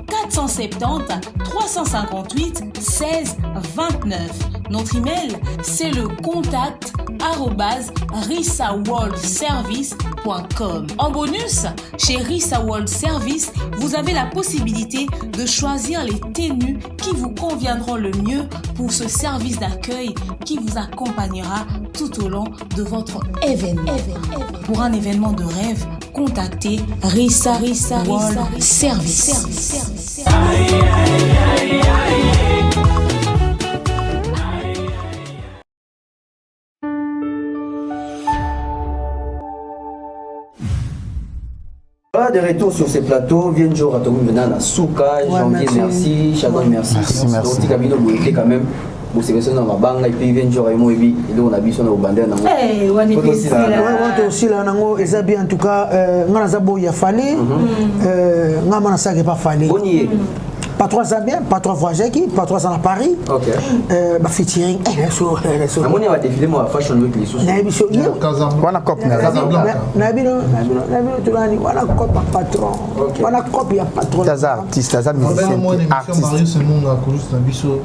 470 358 16 29. Notre email, c'est le contact@rissaworldservice.com. En bonus, chez Rissa World Service, vous avez la possibilité de choisir les tenues qui vous conviendront le mieux pour ce service d'accueil qui vous accompagnera tout au long de votre événement. Pour un événement de rêve, contactez Rissa World Service. De retour sur ces plateaux, viennent jour à Togo maintenant à Souka, janvier merci, Chagrin merci. Donc tu as quand même. Vous savez ça dans ma banque et puis viennent jour à moi et puis on a vu son au bandé non. Eh, on est aussi là nango ezabi en tout cas ngana zabo ya fallait ngama na ça pas fallait. Pas trois Zambiens, pas trois voyageurs qui, pas trois à Paris. Ok. Bah featuring. Amoni va défiler moi fashion week les sous. Nabi so yo. Wana cop na Nabi tulani wana cop patron. Wana cop ya patron. Taza artiste, taza musicien. Artiste. Marius Munga Koulos na biso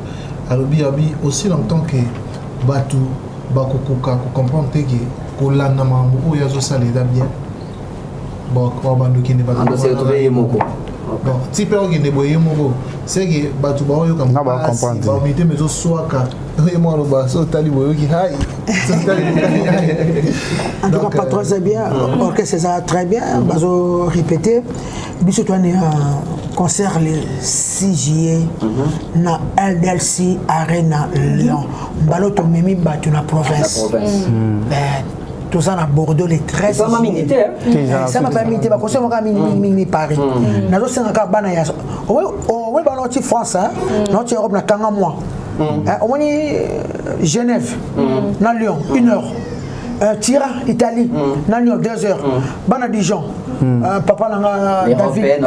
alobi abi aussi longtemps que batu bakokoka ko comprendre que kolanda mambo oyo azosalela bien. Bon, on va nous qui ne va pas se retrouver moko. Bon, si peu qui ne boye moko, c'est que batu ba oyo comme na ba comprendre. Ba mité mais soaka. Et moi le ba so tali boyo qui hay. En tout cas, patron c'est bien, orchestre ça très bien, bazo répéter. Biso toi un concert le 6 juillet na LDLC Arena Lyon. Baloto memi batu na province. Tout ça à Bordeaux les 13 ça m'a minité ça m'a pas minité ba conseil moi mini Paris nazo senga bana ya oui bana ci France hein non ci Europe na kanga moi au moins Genève na Lyon 1 heure Tira Italie na Lyon 2 heures bana Dijon papa nanga David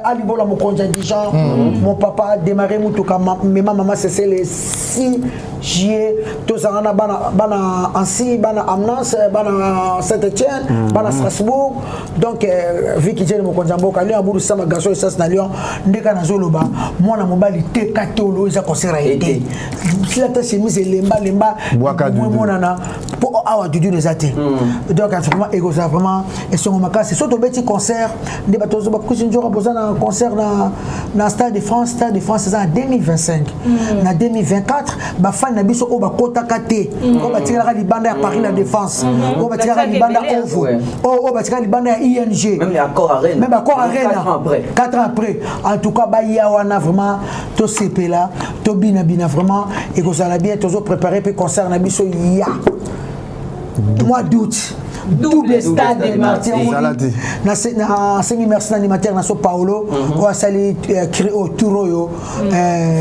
Alibola Mokonja Dijon mon papa a démarré mutuka maman c'est le 6 juillet tous en bana Annecy bana Amenas bana Saint-Étienne bana Strasbourg donc vu que j'ai mon konjambo kali aburu sama gaso ça na Lyon ndeka na zoloba mwana mobali te katolo za concert été si la tâche mise lemba mwana na pour awa du les athées donc vraiment ego ça vraiment et son makasi c'est surtout petit concert de batozo ba kusinjora boza na concert na Stade de France c'est en 2025 na 2024 ba fan na biso o ba kota kate o ba tiraka libanda ya Paris la Défense o ba tiraka libanda OVO o ba tiraka libanda ya ING même accord arena 4 ans après en tout cas ba ya wana vraiment to CP là Tobina bina vraiment et que ça l'a bien toujours préparé puis concert na biso ya mois d'août double stade de Martin na sengi merci animateur na so Paulo ko asali créo touro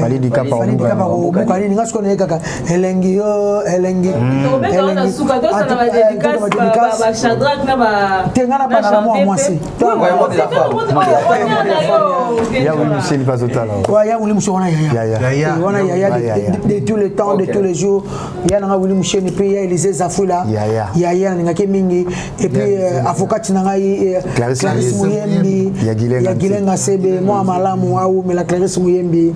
fallait di kapa ko bukani ninga sko ne kaka elengi na suka to ça va dédicace ba Shadrach na ba tengana ba na moi si ya oui Michel pas total ouais ya oui Michel ya de tous les temps de tous les jours ya na oui Michel et puis ya Élisée Zafula ya ninga ke mingi et puis avocat ngai Clarisse Muyembi ya Gilenga Sebe moi malamu au mais la Clarisse Muyembi.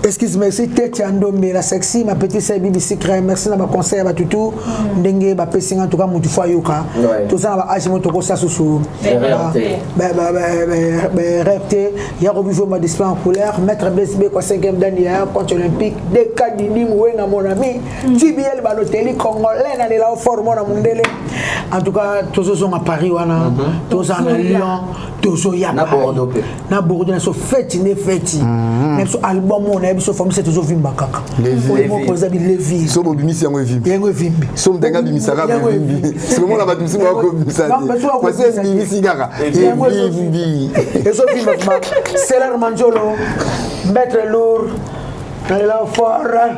Excuse merci tête Andombe la sexy ma petite sœur Bibi Secret merci na ba conseil ba tutu ndenge ba pesinga en tout cas mutu fayoka tout ça ba age moto ko ça sous repté ya revivo ma display en couleur maître BSB ko 5e dernier contre olympique des cas didi mwenga mon ami TBL Balotelli congolais na la forme na mundele en tout cas tous sont à Paris wana tous en Lyon tous ya na Bordeaux na so fête ne fête même so album on so famille c'est toujours vimba kaka Levi so bobimisi yango vimbi so mtenga bimisaka vimbi sikomo na batumisi bako bimisaka kwa sasa bimisi kaka vimbi eso vimba Seller Manjolo Maître Lourd dans la forêt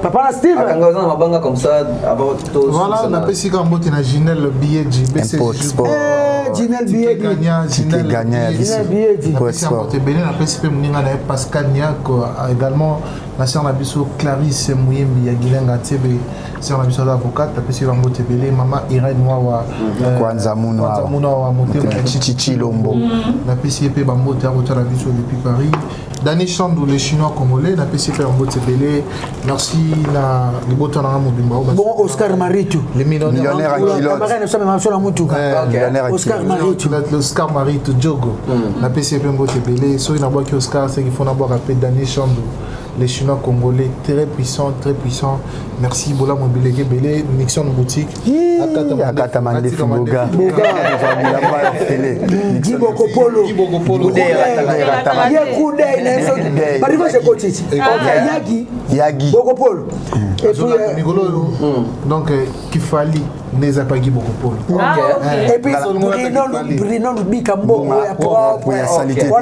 Papa Steve akangazana mabanga comme ça about tous voilà na pesika mbote na Ginel Biedji BC Sport Ginel Biedji na PSP Mninga na Pascal Niako également la sœur Nabiso Clarisse Muyembi ya Gilenga Tebe sœur Nabiso avocate la PSP Mbote Belé maman Irene Wawa Kwanza Muna wa Motema Chichi Lombo la PSP Bambote Arota Nabiso depuis Paris Dani Chandou les Chinois congolais la PSP Mbote Belé merci na liboto na mobimba bon Oscar Maritou le millionnaire en kilote Oscar Maritou Oscar Maritou Djogo la PCP Mbote Belé so ina boki Oscar c'est qu'il faut d'abord rappeler Dani Chandou les Chinois congolais très puissants merci Bola Mobilege Belé Nixon boutique Akata Mande Fuboga Giboko Polo Yagi Boko Polo et puis donc Kifali les a pas Giboko Polo et puis Bruno Bikambo on a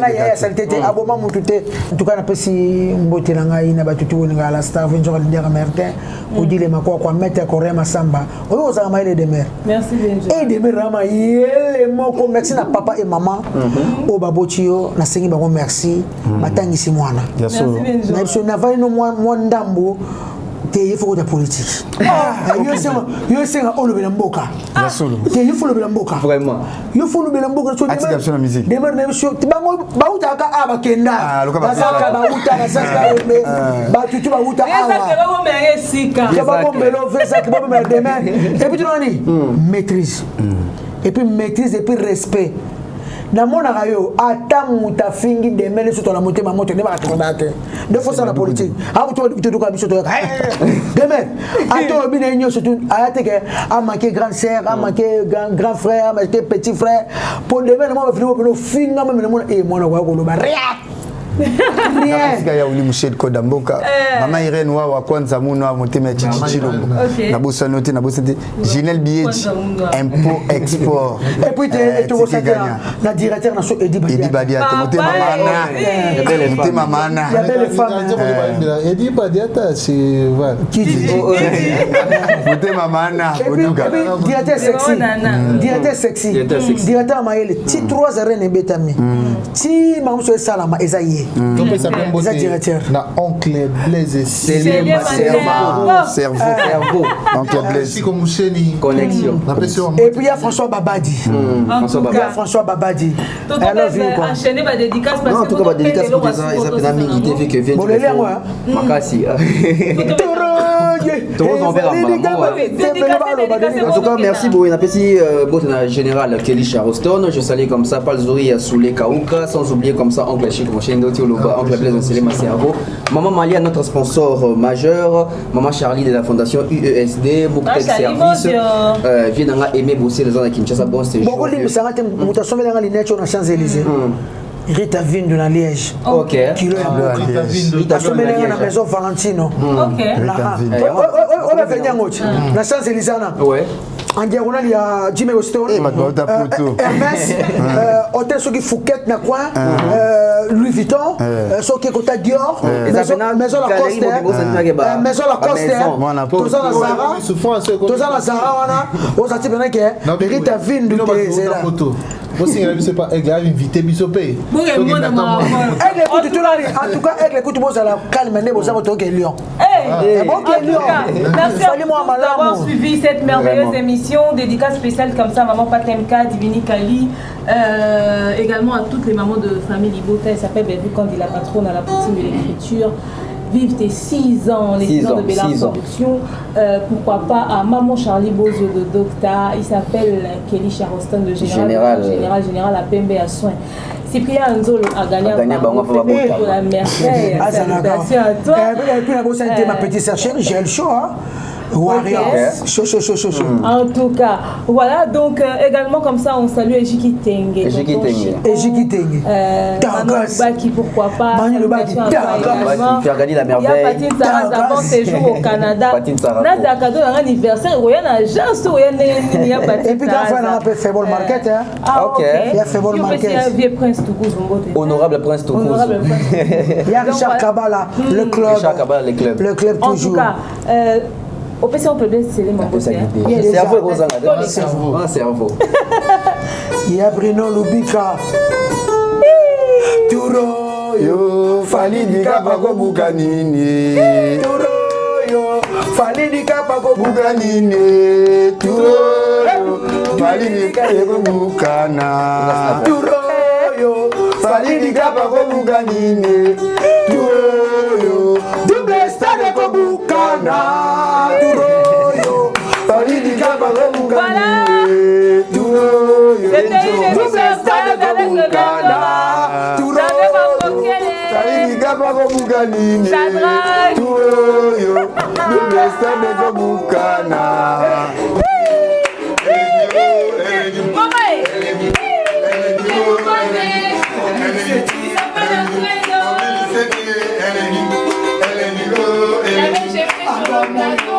ya salité aboma mutute en tout cas na pesi mbote na ngai na batutu wonga la staff njoko ndira Martin odile makwa kwa meta korema samba oyo za maile de mer merci Benjo et de mer rama yele moko merci na papa et maman o babotio na sengi bango merci batangisi mwana na biso na vai no mwa ndambo te yefo de politique yo senga olo bela mboka te yefo lo bela mboka vraiment yo fo lo bela mboka so la musique de mer na biso bango bauta ka abakenda basaka bauta ka sasa be batutu bauta eza ke ba mbenge sika ke ba bombelo vesa ke ba bombelo demain et puis tu nani maîtrise et puis maîtrise et puis respect na mona rayo ata muta fingi de mele soto la motema moto ne ba katobake de fosa la politique a to to ka biso to de mer ato bi na nyo soto ayate ke a manqué grand sœur a manqué grand frère a manqué petit frère pour de mer mo ba fini mo finga me mo e mona wa ko lo ba Nafika ya uli Michel Kodamboka mama Irene wa kwanza muno motema chichi Lombo na bossa note na bossa Ginel Biedji impôt export et puis tu vois ça la directeur na so Edi Badia motema mana ya belle femme Edi Badia c'est va motema mana oduga directeur sexy directeur maele ti 3 heures ne betami ti mamuso salama ezaye na oncle Blaise cerveau oncle Blaise connexion et puis il y a François Babadi François Babadi enchaîner ba dédicace parce que en tout cas ba dédicace pour des ils appellent Mingi TV que vient de Makasi en tout cas merci beaucoup na petit botna général Kelly Charoston je salue comme ça Palzori à Soulé Kaouka sans oublier comme ça oncle Chic Mochendo oncle Blaise Selema Cerveau maman Malia notre sponsor majeur maman Charlie de la fondation UESD Mouktel Service vient d'anga aimer bosser les gens à Kinshasa bon c'est beaucoup de misanga te mutasomela nga linetcho na Champs-Élysées Rita Vine de la Liège. Ok. Kilo ya Rita Vine de la na Liège. maison Valentino. Ok. On va venir ngoti. Na chance Elisana. Ouais. En diagonale il y a Jimmy Stone. Hermès, hôtel Soki Fouquet na coin, Louis Vuitton, Soki Kota Dior, maison Lacoste, maison Lacoste. Toza na Zara wana, osati bena ke Rita Vine de Zera. Vous savez pas, elle a invité Bisopé. En tout cas, elle écoute moi à la calme, mais vous avez autant Lyon. Merci à vous d'avoir suivi cette merveilleuse émission, dédicace spéciale comme ça, maman Patemka, Divini Kali, également à toutes les mamans de famille Libota. Elle s'appelle Bévu Kandi, la patronne à la poutine de l'écriture. Vive tes 6 ans, les 6 ans de Bella Production. Pourquoi pas à Maman Charlie Bozio de Docta. Il s'appelle Kelly Charleston de Général à Pembe à Soin. Cyprien Nzolo a gagné pour la merveille. Salutations à toi. Et puis la ma petite sœur chérie, j'ai le show. Warriors. Chaud. En tout cas, voilà, donc également comme ça, on salue Ejiki Tenge. Ejiki Tenge. Baki, pourquoi pas. Manu le Baki. Tu as gagné la merveille. Il y a Patine Sarah d'avant séjour au Canada. N'a un cadeau d'un anniversaire. Il y a une agence où il y a Patine Sarah. Et puis quand on a un peu Fable Market. Ah, ok. Il y a Fable Market. Il y a un vieux prince Toukouz. Honorable prince Toukouz. Il y a Richard Kabala, le club. Richard Kabala, le club. Le club toujours. En tout cas, au PC, on peut bien sceller mon côté. Cerveau. Il y a Bruno Lubika. Turo yo, Fali di Kapako Bukanini. Turo yo, Fali di Kapako Bukanini. Turo yo, Fali di Kapako Bukana. Turo yo, Fali di Kapako Bukanini. Turo yo, double stade ko Bukana. Turo yo, Fali di Kapako Bukanini. Turo yo, double stade ko Bukana. Kapako Bukanini. Turo yo, double stade ko Bukana. J'avais